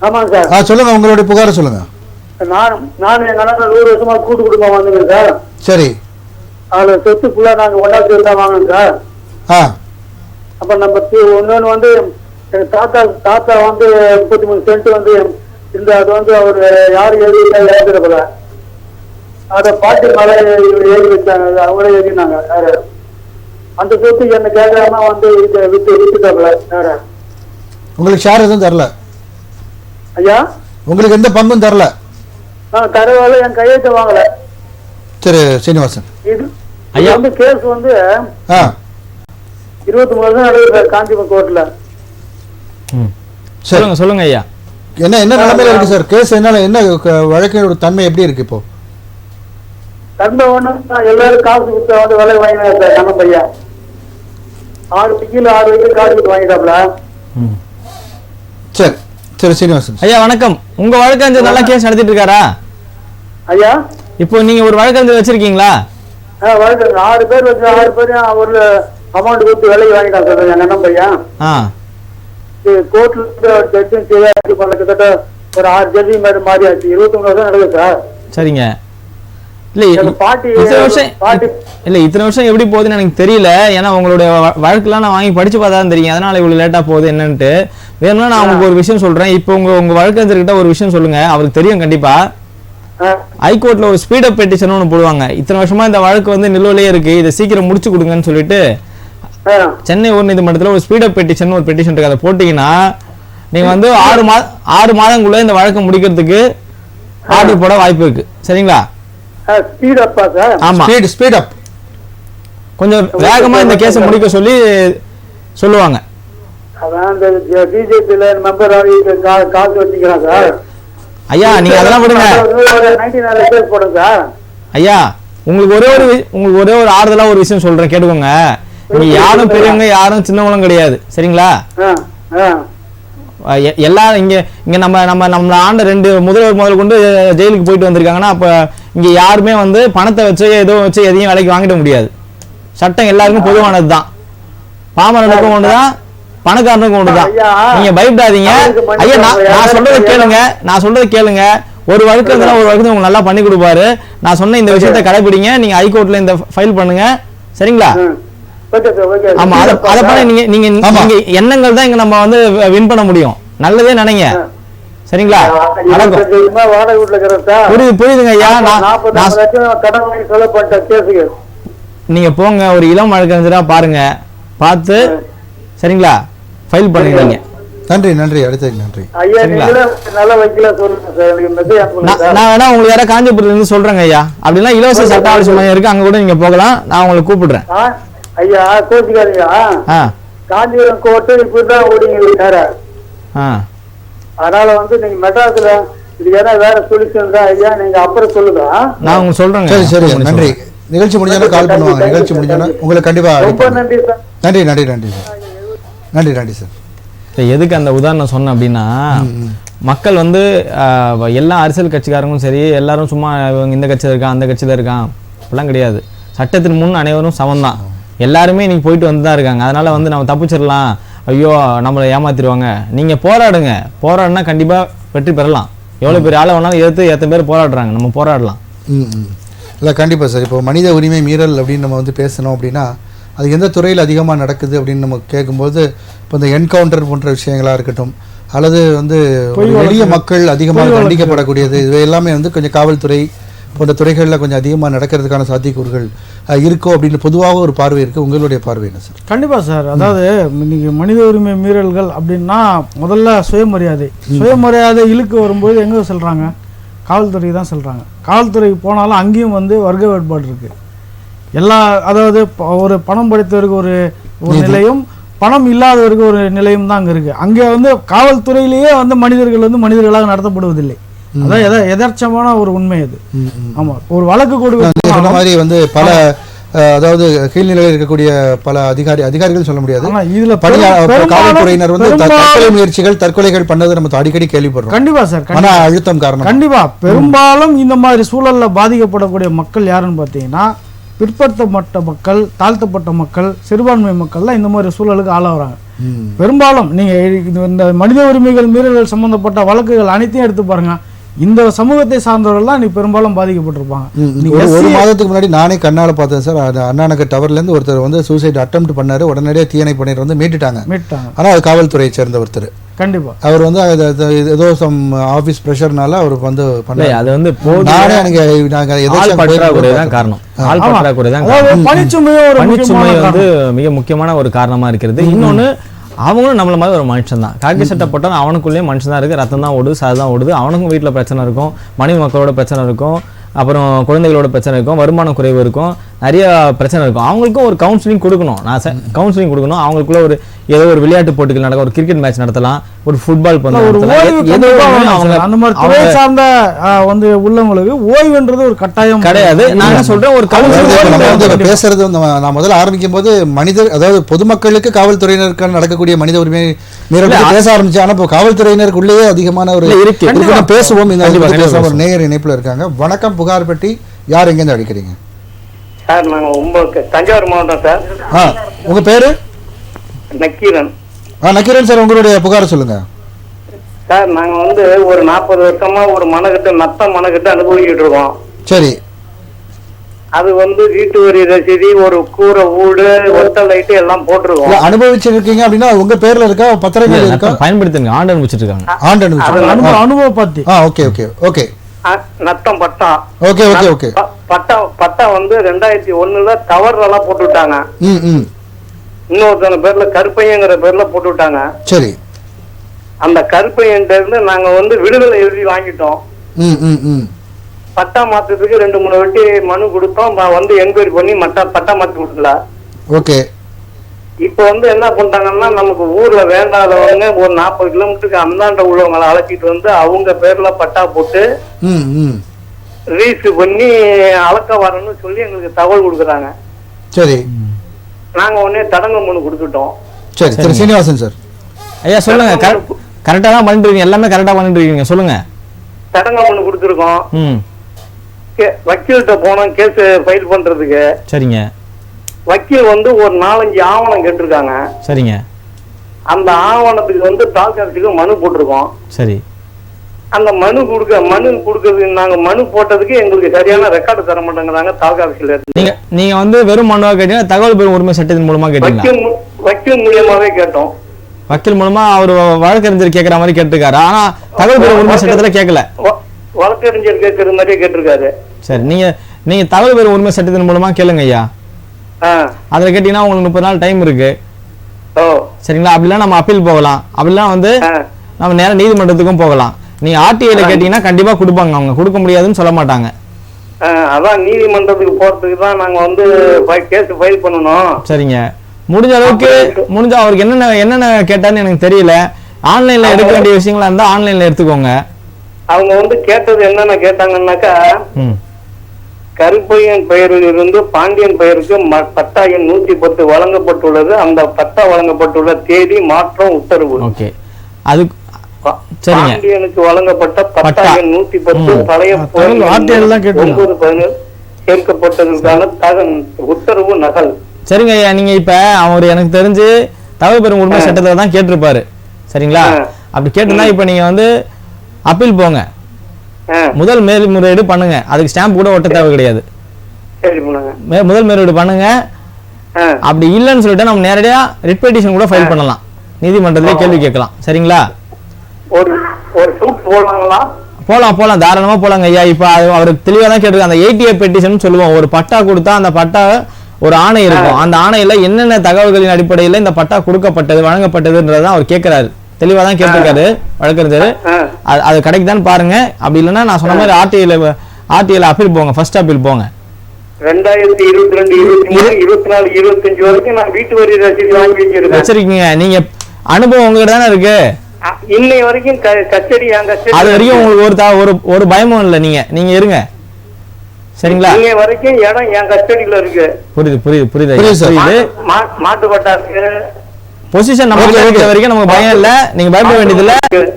ஆமாங்க சார். சொல்லுங்க, உங்களுடைய புகாரை சொல்லுங்க. நான் எங்க அண்ணா 100 வருஷமா கூட்டு குடும்பம் வாங்குங்க சார். சரி. அதுல சொத்து ஃபுல்லா நாங்க ஒன்னாவது தான் வாங்கணும் சார். அப்ப நம்ம ஒன்னொன்னு வந்து எங்க தாத்தா வந்து 33 சென்ட் வந்து இந்த அது வந்து அவர் யாரு எழுதிடல, அத பாட்டி மலை எழுதி வச்சாங்க, அவங்களே எழுதினாங்க. அந்த சொத்து என்ன கேட்காம வந்து வித்துட்டாப்ல. உங்களுக்கு ஷேர் எதுவும் தரல ஐயா? உங்களுக்கு எந்த பங்கும் தரல? தரவால என் கையெழுத்து வாங்கல. சரி சீனிவாசன், இது வந்து கேஸ் வந்து 23 வருஷம் நடக்குது காஞ்சிபுரம் கோர்ட்ல. சொல்லுங்க ஐயா, என்ன நிலைமையில இருக்கு சார் கேஸ்? என்ன வழக்கோட தன்மை எப்படி இருக்கு இப்போ? தன்மை ஒண்ணு, எல்லாரும் காசு கொடுத்த வந்து விலை வாங்கினாங்க சார். நம்ம பையன் 6 கிலோ 6 வைக்க காசு கொடுத்து வாங்கிட்டாப்ல. சரி சரி சீனிவாசன் ஐயா வணக்கம். உங்க வழக்கறிஞர் நல்லா கேஸ் நடத்திட்டு இருக்காரா ஐயா? இப்போ நீங்க ஒரு வழக்கறிஞர் வச்சிருக்கீங்களா? 6 பேர் வச்சு 6 பேரும் ஒரு அமௌண்ட் கொடுத்து விலைக்கு வாங்கிட்டான் சார் என் அண்ணன் பையன். கோர்ட்ல ஜட்ஜும் கிட்டத்தட்ட ஒரு 6 ஜட்ஜி மாதிரி மாறியாச்சு. 23 வருஷம் நடக்குது சார். சரிங்க. இத்தனை வருஷம் எப்படி போகுதுன்னு எனக்கு தெரியல. ஏன்னா உங்களுடைய வழக்குலாம் நான் வாங்கி படிச்சு பார்த்தா தான் தெரியும் அதனால இவ்வளவு லேட்டா போகுது என்னன்ட்டு. வேணும்னா நான் உங்களுக்கு ஒரு விஷயம் சொல்றேன். இப்போ உங்க வழக்கறிஞர்கிட்ட ஒரு விஷயம் சொல்லுங்க, அவருக்கு தெரியும் கண்டிப்பா. ஹைகோர்ட்ல ஒரு ஸ்பீடப் பெட்டிஷன் ஒன்று போடுவாங்க. இத்தனை வருஷமா இந்த வழக்கு வந்து நிலுவையிலே இருக்கு, இதை சீக்கிரம் முடிச்சு கொடுங்கன்னு சொல்லிட்டு சென்னை உயர்நீதிமன்றத்தில் ஒரு ஸ்பீடப் பெட்டிஷன் ஒரு பெட்டிஷன் இருக்கு. அதை போட்டீங்கன்னா நீங்க வந்து 6 மாதங்களுக்குள்ள இந்த வழக்கை முடிக்கிறதுக்கு ஆர்டர் போட வாய்ப்பு இருக்கு. சரிங்களா? கொஞ்சம் வேகமா இந்த கேஸை முடிக்க சொல்லி சொல்லுவாங்க. ஐயா நீங்க அதெல்லாம் விடுங்க ஐயா. உங்களுக்கு ஒரே ஒரு ஆறுதலா ஒரு விஷயம் சொல்றேன், கேட்டுக்கோங்க. நீங்க யாரும் பெரியவங்க யாரும் சின்னவங்களும் கிடையாது. சரிங்களா? எல்லாரும் இங்க நம்ம ஆண்ட 2 முதல்வர் கொண்டு ஜெயிலுக்கு போயிட்டு வந்திருக்காங்கன்னா அப்ப இங்க யாருமே வந்து பணத்தை வச்சு ஏதோ வச்சு எதையும் வேலைக்கு வாங்கிட முடியாது. சட்டம் எல்லாருக்கும் பொதுவானது தான். பாமரனுக்கும் ஒண்ணுதான், பணக்காரனுக்கும் ஒண்ணுதான். நீங்க பயப்படாதீங்க ஐயா. நான் சொல்றதை கேளுங்க. ஒரு வழக்கு இருந்தா ஒரு வழக்கு உங்களுக்கு நல்லா பண்ணி கொடுப்பாரு. நான் சொன்ன இந்த விஷயத்தை கடைபிடிங்க. நீங்க ஹைகோர்ட்ல இந்த ஃபைல் பண்ணுங்க, சரிங்களா? ஆமா, அத பண்ண நீங்க நீங்க எண்ணங்கள் தான் இங்க நம்ம வந்து வின் பண்ண முடியும். நல்லதே நினைங்க, சரிங்களா? புரியுதுங்க ஐயா. நீங்க போங்க, ஒரு இளம் வழக்கறிஞரா பாருங்க, பார்த்து சரிங்களா ஃபைல் பண்ணுங்க. நன்றி நன்றி. அடுத்தது நன்றி. நான் வேணா உங்களுக்கு யாராவது காஞ்சிபுரத்துல இருந்து சொல்றேங்க ஐயா. அப்படின்னா இலவச சட்ட ஆலோசனை மையம் இருக்கு, அங்க கூட நீங்க போகலாம். நான் உங்களை கூப்பிடுறேன். ஐயா கோச்சிக்காதீங்க, காஞ்சிபுரம் கோர்ட்டு இப்படிதான் ஓடிங்க. அதனால வந்து நீங்க மெட்ராஸ்ல இது ஏன்னா வேற சொல்யூஷன் தான் ஐயா, நீங்க அப்புறம் சொல்லுங்க. நான் உங்களுக்கு சொல்றேங்க. சரி சரி, நன்றி. நிகழ்ச்சி முடிஞ்சாலும் கால் பண்ணுவாங்க. நிகழ்ச்சி முடிஞ்சாலும் உங்களுக்கு கண்டிப்பா. ரொம்ப நன்றி சார். நன்றி நன்றி நன்றி சார். நன்றி நன்றி சார். எதுக்கு அந்த உதாரணம் சொன்னேன் அப்படின்னா, மக்கள் வந்து எல்லா அரசியல் கட்சிக்காரங்களும் சரி, எல்லாரும் சும்மா இந்த கட்சியில் இருக்கான் அந்த கட்சியில் இருக்கான் அப்படிலாம் கிடையாது. சட்டத்தின் முன் அனைவரும் சமம் தான். எல்லாருமே இன்னைக்கு போயிட்டு வந்து தான் இருக்காங்க. அதனால வந்து நம்ம தப்பிச்சிடலாம், ஐயோ நம்மளை ஏமாத்திடுவாங்க. நீங்க போராடுங்க, போராடினா கண்டிப்பா வெற்றி பெறலாம். எவ்வளவு பெரிய ஆளை வேணாலும் எத்தனை பேர் போராடுறாங்க, நம்ம போராடலாம். இல்லை கண்டிப்பாக சார். இப்போ மனித உரிமை மீறல் அப்படின்னு நம்ம வந்து பேசணும் அப்படின்னா அது எந்த துறையில் அதிகமாக நடக்குது அப்படின்னு நம்ம கேட்கும்போது, இப்போ இந்த என்கவுண்டர் போன்ற விஷயங்களாக இருக்கட்டும், அல்லது வந்து எளிய மக்கள் அதிகமாக தண்டிக்கப்படக்கூடியது, இவை எல்லாமே வந்து கொஞ்சம் காவல்துறை போன்ற துறைகளில் கொஞ்சம் அதிகமாக நடக்கிறதுக்கான சாத்தியக்கூறுகள் இருக்கோ அப்படின்னு பொதுவாக ஒரு பார்வை இருக்குது. உங்களுடைய பார்வை என்ன சார்? கண்டிப்பாக சார். அதாவது இன்னைக்கு மனித உரிமை மீறல்கள் அப்படின்னா முதல்ல சுயமரியாதை இழுக்கு வரும்போது எங்கே சொல்கிறாங்க? காவல்துறை தான் சொல்கிறாங்க. காவல்துறைக்கு போனாலும் அங்கேயும் வந்து வர்க்க வேறுபாடு இருக்குது. அதாவது ஒரு பணம் படைத்தவருக்கு ஒரு நிலையும், பணம் இல்லாதவருக்கு ஒரு நிலையும் தான் அங்கே இருக்குது. அங்கே வந்து காவல்துறையிலேயே வந்து மனிதர்கள் வந்து மனிதர்களாக நடத்தப்படுவதில்லை. அதான் எதார்த்தமான ஒரு உண்மை அது. ஆமா, ஒரு வழக்கு கொடுக்க மாதிரி வந்து பல அதாவது கீழ்நிலையில் இருக்கக்கூடிய பல அதிகாரிகள் சொல்ல முடியாது, இதுல காவல்துறையினர் வந்து தற்கொலை முயற்சிகள், தற்கொலைகள் பண்ணது நம்ம அடிக்கடி கேள்விப்படுறோம். கண்டிப்பா சார், மன அழுத்தம் காரணம். கண்டிப்பா பெரும்பாலும் இந்த மாதிரி சூழல்ல பாதிக்கப்படக்கூடிய மக்கள் யாருன்னு பார்த்தீங்கன்னா பிற்படுத்தப்பட்ட மக்கள், தாழ்த்தப்பட்ட மக்கள், சிறுபான்மை மக்கள் தான் இந்த மாதிரி சூழலுக்கு ஆளாகிறாங்க. பெரும்பாலும் நீங்க இந்த மனித உரிமைகள் மீறல்கள் சம்பந்தப்பட்ட வழக்குகள் அனைத்தையும் எடுத்து பாருங்க, இந்த சமூகத்தை சார்ந்தவர்கள் தான் பெரும்பாலும் பாதிக்கப்பட்டிருப்பாங்க. ஒரு மாதத்துக்கு முன்னாடி நானே கண்ணால பார்த்தேன் சார். அண்ணாநகர் டவர்ல இருந்து ஒருத்தர் வந்து சூசைட் அட்டெம்ப்ட் பண்ணாரு. உடனடியே தீயணை பணியர் வந்து மீட்டுட்டாங்க. ஆனா அது காவல்துறையை சேர்ந்த ஒருத்தர். கண்டிப்பா அவர் வந்து ஏதோ சம் ஆபீஸ் பிரஷர்னால அவர் வந்து பண்ணல. அது வந்து பணிச்சுமை வந்து மிக முக்கியமான ஒரு காரணமா இருக்கிறது. இன்னொன்னு, அவங்களும் நம்மள மாதிரி ஒரு மனுஷன் தான். காக்கி சட்டை போட்டாலும் அவனுக்குள்ளேயே மனுஷன் தான் இருக்குது. ரத்தம் தான் ஓடுது, சதை தான் ஓடுது. அவனுக்கும் வீட்டில் பிரச்சனை இருக்கும், மனைவி மக்களோட பிரச்சனை இருக்கும், அப்புறம் குழந்தைகளோட பிரச்சனை இருக்கும், வருமான குறைவு இருக்கும், நிறைய பிரச்சனை இருக்கும். அவங்களுக்கும் ஒரு கவுன்சிலிங் கொடுக்கணும். கவுன்சிலிங் கொடுக்கணும். அவங்களுக்குள்ள ஒரு ஏதோ ஒரு விளையாட்டு போட்டிகள் நடக்கும், ஒரு கிரிக்கெட் மேட்ச் நடத்தலாம், ஒரு ஃபுட்பால் அந்த மாதிரி துறை சார்ந்த வந்து உள்ளவங்களுக்கு ஓய்வுன்றது ஒரு கட்டாயம் கிடையாது. நான் சொல்றேன், ஒரு கவுன்சிலிங் பேசுறது நான் முதல்ல ஆரம்பிக்கும் போது மனிதர், அதாவது பொதுமக்களுக்கு காவல்துறையினருக்கு நடக்கக்கூடிய மனித உரிமை மீறல் பேச ஆரம்பிச்சு. ஆனா இப்போ காவல்துறையினருக்குள்ளேயே அதிகமான ஒரு பேசுவோம். இந்த நேயர் இணைப்புல இருக்காங்க. வணக்கம், புகார் பெட்டி. யார் எங்கேருந்து அடிக்கிறீங்க? சார், நாங்கள் தஞ்சாவூர் மாவட்டம் சார். உங்க பேரு? நக்கீரன். நக்கீரன் சார், உங்களுடைய புகார் சொல்லுங்க. சார், நாங்க வந்து ஒரு 40 வருஷமா ஒரு நத்த மனக்கட்டு அனுபவிக்கிட்டு இருக்கோம். சரி. அது வந்து வீட்டு வரி ரசீதி, ஒரு கூரை, வீடு, ஒத்த லைட் எல்லாம் போட்டுருக்கோம். அனுபவிச்சிருக்கீங்க அப்படின்னா உங்க பேர்ல இருக்கா, பத்திரங்கள் இருக்கா? பயன்படுத்துங்க. ஆண்டு அனுபவிச்சிட்டு இருக்காங்க. ஆண்டு அனுபவ பத்தி. Okay okay okay. நத்தம் பட்டா. Okay okay okay. பட்டா வந்து 2001 தவறு எல்லாம் போட்டு விட்டாங்க. இன்னொருத்தன பேர்ல கருப்பையங்கிற பேர்ல போட்டு விட்டாங்க. சரி. அந்த கருப்பையன்ட்ட இருந்து நாங்க வந்து விடுதலை எழுதி வாங்கிட்டோம். பட்டா மாற்றத்துக்கு 2-3 வாட்டி மனு கொடுத்தோம். வந்து என்கொயரி பண்ணி பட்டா மாற்றி கொடுக்கல. ஓகே. இப்ப வந்து என்ன பண்ணிட்டாங்கன்னா, நமக்கு ஊர்ல வேண்டாதவங்க ஒரு 40 கிலோமீட்டருக்கு அந்தாண்ட உள்ளவங்களை அழைச்சிட்டு வந்து அவங்க பேர்ல பட்டா போட்டு ரீஸ் பண்ணி அளக்க வரணும்னு சொல்லி எங்களுக்கு தகவல் கொடுக்குறாங்க. சரி. நாங்க உடனே தடங்க மனு கொடுத்துட்டோம். சரி சரி. சீனிவாசன் சார், ஐயா சொல்லுங்க. கரெக்டா தான் பண்ணிட்டு இருக்கீங்க, எல்லாமே கரெக்டா பண்ணிட்டு இருக்கீங்க, சொல்லுங்க. தடங்க மனு கொடுத்துருக்கோம். வக்கீல்கிட்ட போனோம் கேஸ் ஃபைல் பண்றதுக்கு. சரிங்க. வக்கீல் வந்து ஒரு 4-5 ஆவணம் கேட்டிருக்காங்க. சரிங்க. அந்த ஆவணத்துக்கு வந்து தாலுகா ஆபீஸுக்கு மனு போட்டிருக்கோம். சரி. அந்த மனு கொடுக்கறது நாங்க மனு போட்டதுக்கு எங்களுக்கு சரியான ரெக்கார்டு தர மாட்டேங்கிறாங்க தாலுகா ஆபீஸ்ல. நீங்க வந்து வெறும் மனுவா கேட்டீங்க, தகவல் பெறும் உரிமை சட்டத்தின் மூலமா கேட்டீங்க? வக்கீல் மூலியமாவே கேட்டோம். வக்கீல் மூலமா அவர் வழக்கறிஞர் கேட்கற மாதிரி கேட்டிருக்காரு. ஆனா தகவல் பெறும் உரிமை சட்டத்துல கேட்கல. வழக்கறிஞர் கேட்கற மாதிரியே கேட்டிருக்காரு. சரி, நீங்க தகவல் பெறும் உரிமை சட்டத்தின் மூலமா கேளுங்க ஐயா. அதுல கேட்டீங்கன்னா உங்களுக்கு 30 நாள் டைம் இருக்கு. சரிங்களா? அப்படிலாம் நம்ம அப்பீல் போகலாம். அப்படிலாம் வந்து நம்ம நேர நீதிமன்றத்துக்கும் போகலாம். நீங்க ஆர்டிஐல கேட்டீங்கன்னா கண்டிப்பா கொடுப்பாங்க. அவங்க கொடுக்க முடியாதுன்னு சொல்ல மாட்டாங்க. அதான் நீதிமன்றத்துக்கு போறதுக்கு தான் நாங்க வந்து கேஸ் ஃபைல் பண்ணனும். சரிங்க. முடிஞ்ச அளவுக்கு அவருக்கு என்னென்ன கேட்டான்னு எனக்கு தெரியல. ஆன்லைன்ல எடுக்க வேண்டிய விஷயங்களா இருந்தா ஆன்லைன்ல எடுத்துக்கோங்க. அவங்க வந்து கேட்டது என்னென்ன கேட்டாங்கன்னாக்கா, கருப்பையன் பெயரில் இருந்து பாண்டியன் பெயருக்கு பட்டா எண் 110 வழங்கப்பட்டுள்ளது. அந்த பட்டா வழங்கப்பட்டுள்ள தேதி மாற்றம் உத்தரவு. ஓகே. அது சரிங்க. பாண்டியனுக்கு வழங்கப்பட்ட பட்டா எண் 110 பழைய 9/17 சேர்க்கப்பட்டதற்கான உத்தரவு நகல். சரிங்க ஐயா. நீங்க இப்ப அவர் எனக்கு தெரிஞ்சு தகவல் பெறும் உரிமை சட்டத்துல தான் கேட்டிருப்பாரு. சரிங்களா? அப்படி கேட்டுனா இப்ப நீங்க வந்து அப்பீல் போங்க. முதல் மேல்முறையீடு பண்ணுங்க. அதுக்கு ஸ்டாம்ப் கூட ஒட்ட தேவை கிடையாது. முதல் மேல்முறையீடு பண்ணுங்க. அப்படி இல்லைன்னு சொல்லிட்டு நம்ம நேரடியா ரிட் பெட்டிஷன் கூட ஃபைல் பண்ணலாம். நீதிமன்றத்திலே கேள்வி கேட்கலாம். சரிங்களா? போலாம் தாராளமா போலாங்க ஐயா. இப்ப அவருக்கு தெளிவா தான் கேட்டிருக்காங்க. அந்த 80A பெட்டிஷன் சொல்லுவோம். ஒரு பட்டா கொடுத்தா அந்த பட்டா ஒரு ஆணை இருக்கும். அந்த ஆணையில என்னென்ன தகவல்களின் அடிப்படையில் இந்த பட்டா கொடுக்கப்பட்டது வழங்கப்பட்டதுன்றதான் அவர் கேட்கிறாரு. தெளிவா தான் கேட்டிருக்காரு வழக்கறிஞர். அது கிடைக்குதான்னு பாருங்க. அப்படி இல்லைன்னா நான் சொன்ன மாதிரி ஆர்டிஐல அப்பீல் போங்க. ஃபர்ஸ்ட் அப்பீல் போங்க. 2022, 23, 24, 25 வரைக்கும் நான் வீட்டு வரி ரசீது வாங்கி வச்சிருக்கீங்க. நீங்க அனுபவம் உங்ககிட்ட தானே இருக்கு. இன்னை வரைக்கும் கச்சேரி அது வரைக்கும் உங்களுக்கு ஒரு பயமும் இல்லை. நீங்க இருங்க. சரிங்களா? இன்னை வரைக்கும் இடம் என் கஸ்டடியில இருக்கு. புரியுது. மாட்டு பட்டாசு பொசிஷன் நமக்கு இருக்கிற வரைக்கும் நமக்கு பயம் இல்ல. நீங்க பயப்பட வேண்டியது இல்ல.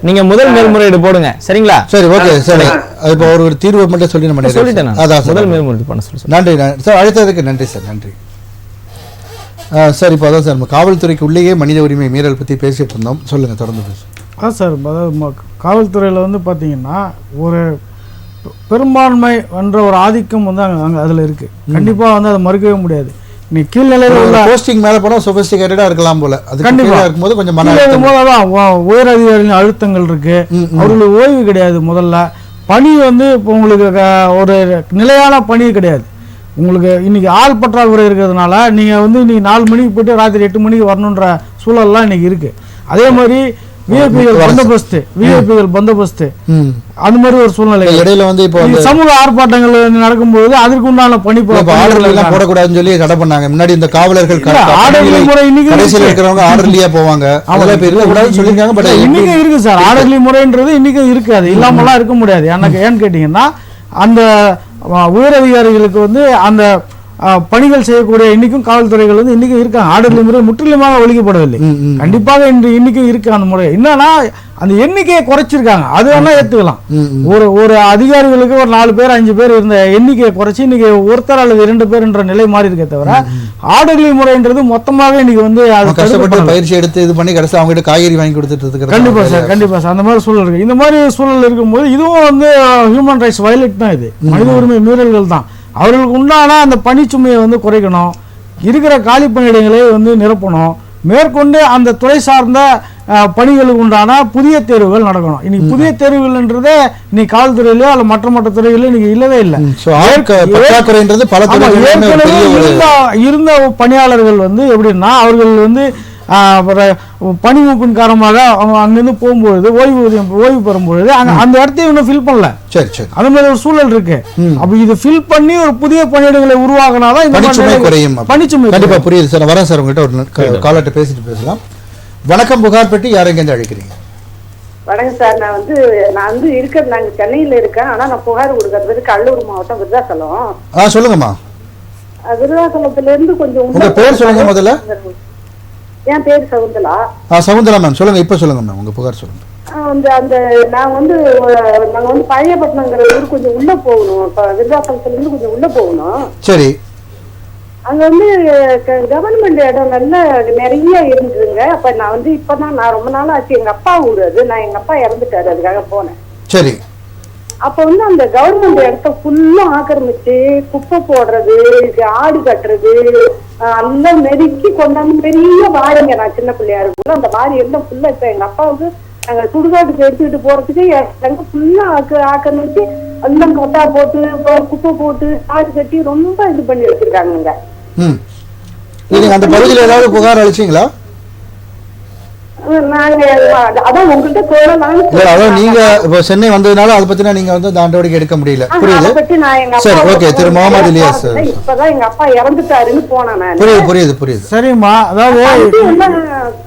நீங்க முதல் மேல்முறையீடு போடுங்க. சரிங்களா? சரி, ஓகே. சரி, இப்போ ஒரு தீர்வு மட்டும் சொல்லிட்டேன். அதான் முதல் மேல்முறையீடு பண்ண சொல்லி. நன்றி சார், அழைத்ததுக்கு நன்றி சார். நன்றி சார். இப்போ அதான் சார், நம்ம காவல்துறைக்கு உள்ளேயே மனித உரிமை மீறல் பற்றி பேசிட்டு இருந்தோம். சொல்லுங்க, தொடர்ந்து பேசுங்க. சார், அதாவது காவல்துறையில் வந்து பார்த்தீங்கன்னா ஒரு பெரும்பான்மை என்ற ஒரு ஆதிக்கம் வந்து அங்கே அதில் இருக்கு. கண்டிப்பாக வந்து அதை மறுக்கவே முடியாது. நீ கீழ்நிலையில் உள்ள போஸ்டிங் மேலே போனால் சொபிஸ்டிகேட்டடாக இருக்கலாம் போல. அது கண்டிப்பாக இருக்கும்போது கொஞ்சம் உயர் அதிகாரிகளின் அழுத்தங்கள் இருக்கு. அவர்களுக்கு ஓய்வு கிடையாது. முதல்ல பணி வந்து இப்போ உங்களுக்கு ஒரு நிலையான பணி கிடையாது. உங்களுக்கு இன்னைக்கு ஆள் பற்றாக்குறை இருக்கிறதுனால நீங்கள் வந்து இன்னைக்கு 4 மணிக்கு போயிட்டு ராத்திரி 8 மணிக்கு வரணுன்ற சூழல்லாம் இன்னைக்கு இருக்கு. அதே மாதிரி விஐபிகள் பந்தோபஸ்து அந்த மாதிரி ஒரு சூழ்நிலை. இடையில வந்து இப்போ சமூக ஆர்ப்பாட்டங்கள் நடக்கும்போது அதற்கு உண்டான பணி போடக்கூடாதுன்னு சொல்லி தடை பண்ணாங்க. முன்னாடி இந்த காவலர்கள் ஆர்டர்லி முறை இருக்கிறவங்க ஆர்டர்லியா போவாங்க. இன்னைக்கு இருக்கு சார். ஆர்டர்லி முறைன்றது இன்னைக்கு இருக்கு. அது இல்லாமலாம் இருக்க முடியாது. ஏன்னு கேட்டீங்கன்னா அந்த உயர் அதிகாரிகளுக்கு வந்து அந்த பணிகள் செய்யக்கூடிய இன்னைக்கும் காவல்துறைகள் வந்து இன்னைக்கும் இருக்காங்க. ஆர்டர்லி முறை முற்றிலுமாக ஒழிக்கப்படவில்லை. கண்டிப்பாக இன்னைக்கும் இருக்கு அந்த முறை. என்னன்னா அந்த எண்ணிக்கையை குறைச்சிருக்காங்க. அது வேணா ஏத்துக்கலாம். ஒரு அதிகாரிகளுக்கு ஒரு 4 பேர் 5 பேர் இருந்த எண்ணிக்கையை குறைச்சி இன்னைக்கு ஒருத்தர் அல்லது 2 பேர் என்ற நிலை மாறி இருக்கே தவிர ஆர்டர்லி முறைன்றது மொத்தமாக இன்னைக்கு வந்து கஷ்டப்பட்டு பயிற்சி எடுத்து இது பண்ணி கடைசி அவங்க காய்கறி வாங்கி கொடுத்துட்டு இருக்கு. கண்டிப்பா சார் அந்த மாதிரி சூழல் இருக்கு. இந்த மாதிரி சூழல் இருக்கும்போது இதுவும் வந்து ஹியூமன் ரைட்ஸ் வயலேட் தான். இது மனித உரிமை மீறல்கள் தான். அவர்களுக்கு உண்டான அந்த பணிச்சுமையை வந்து குறைக்கணும். இருக்கிற காலி பணியிடங்களை வந்து நிரப்பணும். மேற்கொண்டு அந்த துறை சார்ந்த பணிகளுக்கு உண்டான புதிய தேர்வுகள் நடக்கணும். இன்னைக்கு புதிய தேர்வுகள்ன்றதே இன்னைக்கு காவல்துறையிலோ அல்ல மற்ற துறைகளிலும் இன்னைக்கு இல்லவே இல்லை. இருந்த பணியாளர்கள் வந்து எப்படின்னா அவர்கள் வந்து பணிமூப்பின் காரணமாக அவங்க அங்கிருந்து போகும்பொழுது ஓய்வு பெறும்பொழுது அந்த இடத்தையும் இன்னும் ஃபில் பண்ணல. அந்த மாதிரி ஒரு சூழல் இருக்கு. அப்ப இது ஃபில் பண்ணி ஒரு புதிய பணியிடங்களை உருவாக்கினாதான் இந்த பணிச்சுமை கண்டிப்பா புரியுது சார். வரேன் சார், உங்ககிட்ட ஒரு காலர்ட்ட பேசிட்டு பேசலாம். வணக்கம், புகார் பெட்டி. யார் எங்க அழைக்கிறீங்க? வணக்கம் சார். நான் வந்து இருக்கிறது நாங்க சென்னையில இருக்கேன். ஆனா நான் புகார் கொடுக்கறது கடலூர் மாவட்டம் விருதாசலம். சொல்லுங்கம்மா. விருதாசலத்துல இருந்து கொஞ்சம் உங்க பேர் சொல்லுங்க முதல்ல. என் பேர் சகுந்தலா. சகுந்தலா மேம், சொல்லுங்க. இப்ப சொல்லுங்க மேம், உங்க புகார் சொல்லுங்க. நாங்க வந்து பழையப்பட்டினங்கிற ஊர் கொஞ்சம் உள்ள போகணும். விருதாசலத்துல இருந்து கொஞ்சம் உள்ள போகணும். சரி. அங்க வந்து கவர்மெண்ட் இடம் நல்ல நிறைய இருந்ததுங்க. அப்ப நான் வந்து இப்பதான் நான் ரொம்ப நாள் ஆச்சு, எங்க அப்பா ஊர் அது, நான் எங்க அப்பா இறந்துட்டாரு, அதுக்காக போனேன். சரி. அப்ப வந்து அந்த கவர்மெண்ட் இடத்த ஃபுல்லா ஆக்கிரமிச்சு குப்பை போடுறது, ஆடு கட்டுறது எல்லாம் நெருக்கி கொண்டாந்து பெரிய வாரிங்க. நான் சின்ன பிள்ளையா இருக்கும்போது அந்த வாரி எல்லாம் ஃபுல்லா இப்ப எங்க அப்பா வந்து நாங்க சுடுகாட்டுக்கு எடுத்துக்கிட்டு போறதுக்கு எங்க ஃபுல்லா ஆக்கிரமிச்சு எல்லாம் கொட்டா போட்டு குப்பை போட்டு ஆடு கட்டி ரொம்ப இது பண்ணி வச்சிருக்காங்க. நீங்க அந்த பகுதியில் ஏதாவது புகார் அளிச்சீங்களா? நீங்க இப்போ சென்னை வந்ததுனால அதை பத்தினா நீங்க வந்து தாண்டோடிக்கு எடுக்க முடியல. புரியுது. சரி, ஓகே. திரு முகமது இலியாஸ் சார். இப்பதான் எங்க அப்பா இறந்துட்டாருன்னு போனேன். புரியுது புரியுது புரியுது. சரிம்மா, அதாவது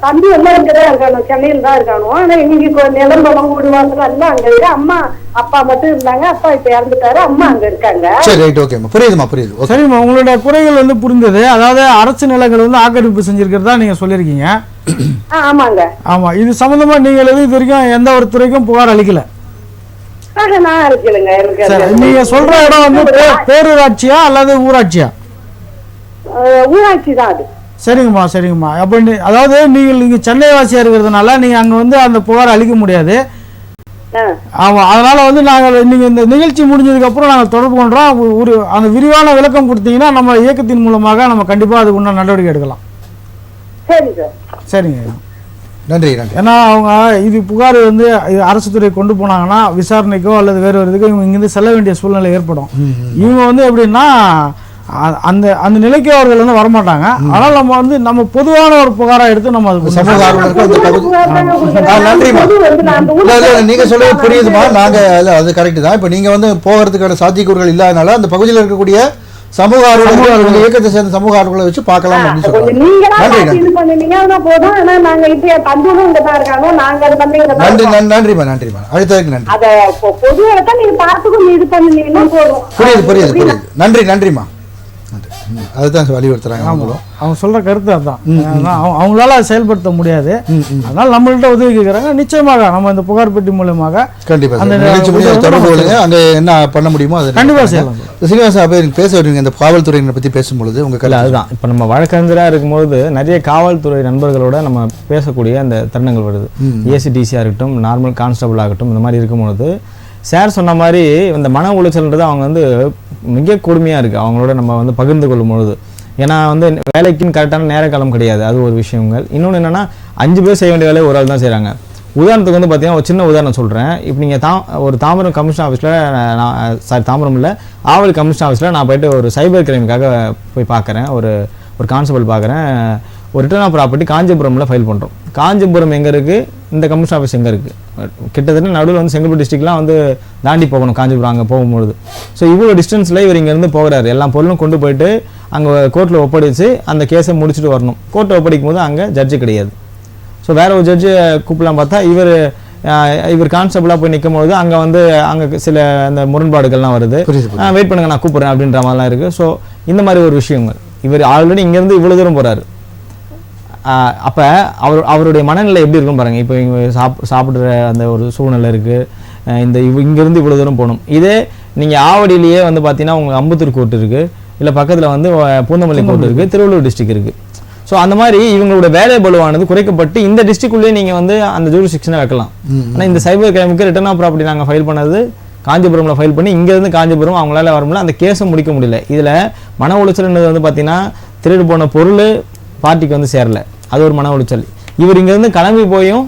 தம்பி எல்லாம் இங்கதான் இருக்கானு, சென்னையில தான் இருக்கானு. ஆனா எங்களுக்கு நிலம்பரம் வீடு வாசல் எல்லாம் அங்க இருக்கு. அம்மா அப்பா மட்டும் இருந்தாங்க, அப்பா இப்ப இறந்துட்டாரு, அம்மா அங்க இருக்காங்க. சரி, ரைட், ஓகேம்மா, புரியுதுமா, புரியுது. சரிம்மா, உங்களுடைய குறைகள் வந்து புரிந்தது. அதாவது அரசு நிலங்கள் வந்து ஆக்கிரமிப்பு செஞ்சிருக்கிறதா நீங்க சொல்லிருக்கீங்க. ஆமாங்க. ஆமா, இது சம்பந்தமா நீங்க இது வரைக்கும் எந்த ஒரு துறைக்கும் புகார் அளிக்கல? நீங்க சொல்ற இடம் வந்து பேரூராட்சியா அல்லது ஊராட்சியா? ஊராட்சி தான் அது. சரிங்கம்மா, சரிங்கம்மா. அப்ப அதாவது நீங்க சென்னை வாசியா இருக்கிறதுனால நீங்க அங்க வந்து அந்த புகார் அளிக்க முடியாது. ஆமா, அதனால வந்து நாங்கள் நீங்க இந்த நிகழ்ச்சி முடிஞ்சதுக்கு அப்புறம் நாங்கள் தொடர்பு கொண்டோம். ஒரு அந்த விரிவான விளக்கம் கொடுத்தீங்கன்னா நம்ம இயக்கத்தின் மூலமாக நம்ம கண்டிப்பா அதுக்கு உண்டான நடவடிக்கை எடுக்கலாம். சரிங்க, நன்றி நன்றி. ஏன்னா அவங்க இது புகார் வந்து அரசு துறை கொண்டு போனாங்கன்னா விசாரணைக்கோ அல்லது வேறு ஒரு இதுக்கோ இவங்க இங்கிருந்து செல்ல வேண்டிய சூழ்நிலை ஏற்படும். இவங்க வந்து எப்படின்னா அந்த அந்த நிலைக்கு அவர்கள் வந்து வரமாட்டாங்க. ஆனால் நம்ம வந்து நம்ம பொதுவான ஒரு புகாரா எடுத்து நம்ம அதுக்கு சமூக நீங்க சொல்றது புரியுதுமா. நாங்க அது கரெக்ட் தான். இப்ப நீங்க வந்து போகிறதுக்கான சாத்தியக்கூறுகள் இல்லாதனால அந்த பகுதியில் இருக்கக்கூடிய சமூக ஆர்வலர்கள் இயக்கத்தை சேர்ந்த சமூக ஆர்வலர்களை வச்சு பார்க்கலாம் அப்படின்னு சொல்றாங்க. நன்றிமா, நன்றிமா. அழைத்ததுக்கு நன்றி. புரியுது புரியுது புரியுது. நன்றி நன்றிமா. அதுதான் வலியுறுத்துறாங்க. அவங்க சொல்ற கருத்து அதுதான். அவங்களால செயல்படுத்த முடியாது. அதனால நம்மள்ட்ட உதவி கேட்கறாங்க. நிச்சயமாக நம்ம இந்த புகார் பெட்டி மூலமாக கண்டிப்பா தொடர்பு கொள்ளுங்க. அங்க என்ன பண்ண முடியுமோ அதை கண்டிப்பா செய்யலாம். சீனிவாசன் பேச வருவீங்க இந்த காவல்துறையினை பத்தி பேசும்பொழுது உங்க கருத்து அதுதான். இப்ப நம்ம வழக்கறிஞராக இருக்கும்போது நிறைய காவல்துறை நண்பர்களோட நம்ம பேசக்கூடிய அந்த தருணங்கள் வருது. ஏசிடிசியா இருக்கட்டும், நார்மல் கான்ஸ்டபிள் ஆகட்டும், இந்த மாதிரி இருக்கும்பொழுது சார் சொன்ன மாதிரி இந்த மன உளைச்சல்ன்றது அவங்க வந்து மிக கொடுமையாக இருக்குது அவங்களோட நம்ம வந்து பகிர்ந்து கொள்ளும் பொழுது. ஏன்னா வந்து வேலைக்குன்னு கரெக்டான நேர காலம் கிடையாது, அது ஒரு விஷயங்கள். இன்னொன்று என்னென்னா 5 பேர் செய்ய வேண்டிய வேலையை ஒரு ஆள் தான் செய்கிறாங்க. உதாரணத்துக்கு வந்து பார்த்தீங்கன்னா ஒரு சின்ன உதாரணம் சொல்கிறேன். இப்போ நீங்கள் ஒரு தாம்பரம் கமிஷன் ஆஃபீஸில் தாம்பரம் இல்லை ஆவடி கமிஷன் ஆஃபீஸில் நான் போய்ட்டு ஒரு சைபர் கிரைமுக்காக போய் பார்க்குறேன். ஒரு கான்ஸ்டபிள் பார்க்குறேன். ஒரு ரிட்டர்ன் ஆஃப் ப்ராப்பர்ட்டி காஞ்சிபுரமில் ஃபைல் பண்ணுறோம். காஞ்சிபுரம் எங்கே இருக்குது, இந்த கமிஷன் ஆஃபீஸ் எங்கே இருக்குது? கிட்டத்தட்ட நடுவில் வந்து செங்கல்பட்டு டிஸ்ட்ரிக்ட்லாம் வந்து தாண்டி போகணும் காஞ்சிபுரம் அங்கே போகும்பொழுது. ஸோ இவ்வளோ டிஸ்டன்ஸில் இவர் இங்கேருந்து போகிறாரு. எல்லா பொருளும் கொண்டு போயிட்டு அங்கே கோர்ட்டில் ஒப்படைச்சு அந்த கேஸை முடிச்சுட்டு வரணும். கோர்ட்டில் ஒப்படைக்கும் போது அங்கே ஜட்ஜு கிடையாது. ஸோ வேற ஒரு ஜட்ஜு கூப்பிடலாம் பார்த்தா இவர் கான்ஸ்டபிளாக போய் நிற்கும் பொழுது அங்கே வந்து அங்கே சில அந்த முரண்பாடுகள்லாம் வருது. வெயிட் பண்ணுங்க, நான் கூப்பிட்றேன் அப்படின்ற மாதிரிலாம் இருக்குது. ஸோ இந்த மாதிரி ஒரு விஷயங்கள். இவர் ஆல்ரெடி இங்கேருந்து இவ்வளோ தூரம் போகிறாரு. அப்போ அவருடைய மனநிலை எப்படி இருக்குன்னு பாருங்கள். இப்போ இங்கே சாப்பிட்ற அந்த ஒரு சூழ்நிலை இருக்குது. இங்கேருந்து இவ்வளோ தூரம் போகணும். இதே நீங்கள் ஆவடியிலேயே வந்து பார்த்தீங்கன்னா உங்களுக்கு அம்பத்தூர் கோர்ட் இருக்குது, இல்லை பக்கத்தில் வந்து பூந்தமல்லி கோர்ட் இருக்குது, திருவள்ளூர் டிஸ்ட்ரிக்ட் இருக்குது. ஸோ அந்த மாதிரி இவங்களோட வேலை பலுவானது குறைக்கப்பட்டு இந்த டிஸ்ட்ரிக்ட்குள்ளேயே நீங்கள் வந்து அந்த ஜூரிஸ்டிக்ஷனை வைக்கலாம். ஆனால் இந்த சைபர் கிரைமுக்கு ரிட்டர்ன் ஆஃப் ப்ராப்பர்ட்டி நாங்கள் ஃபைல் பண்ணது காஞ்சிபுரமில் ஃபைல் பண்ணி இங்கேருந்து காஞ்சிபுரம் அவங்களால வர முடியல, அந்த கேஸை முடிக்க முடியல. இதில் மன உளைச்சல்ன்றது வந்து பார்த்தீங்கன்னா திருடு போன பொருள் பார்ட்டிக்கு வந்து சேரல, அது ஒரு மன உளைச்சல். இவர் இங்கேருந்து கிளம்பி போயும்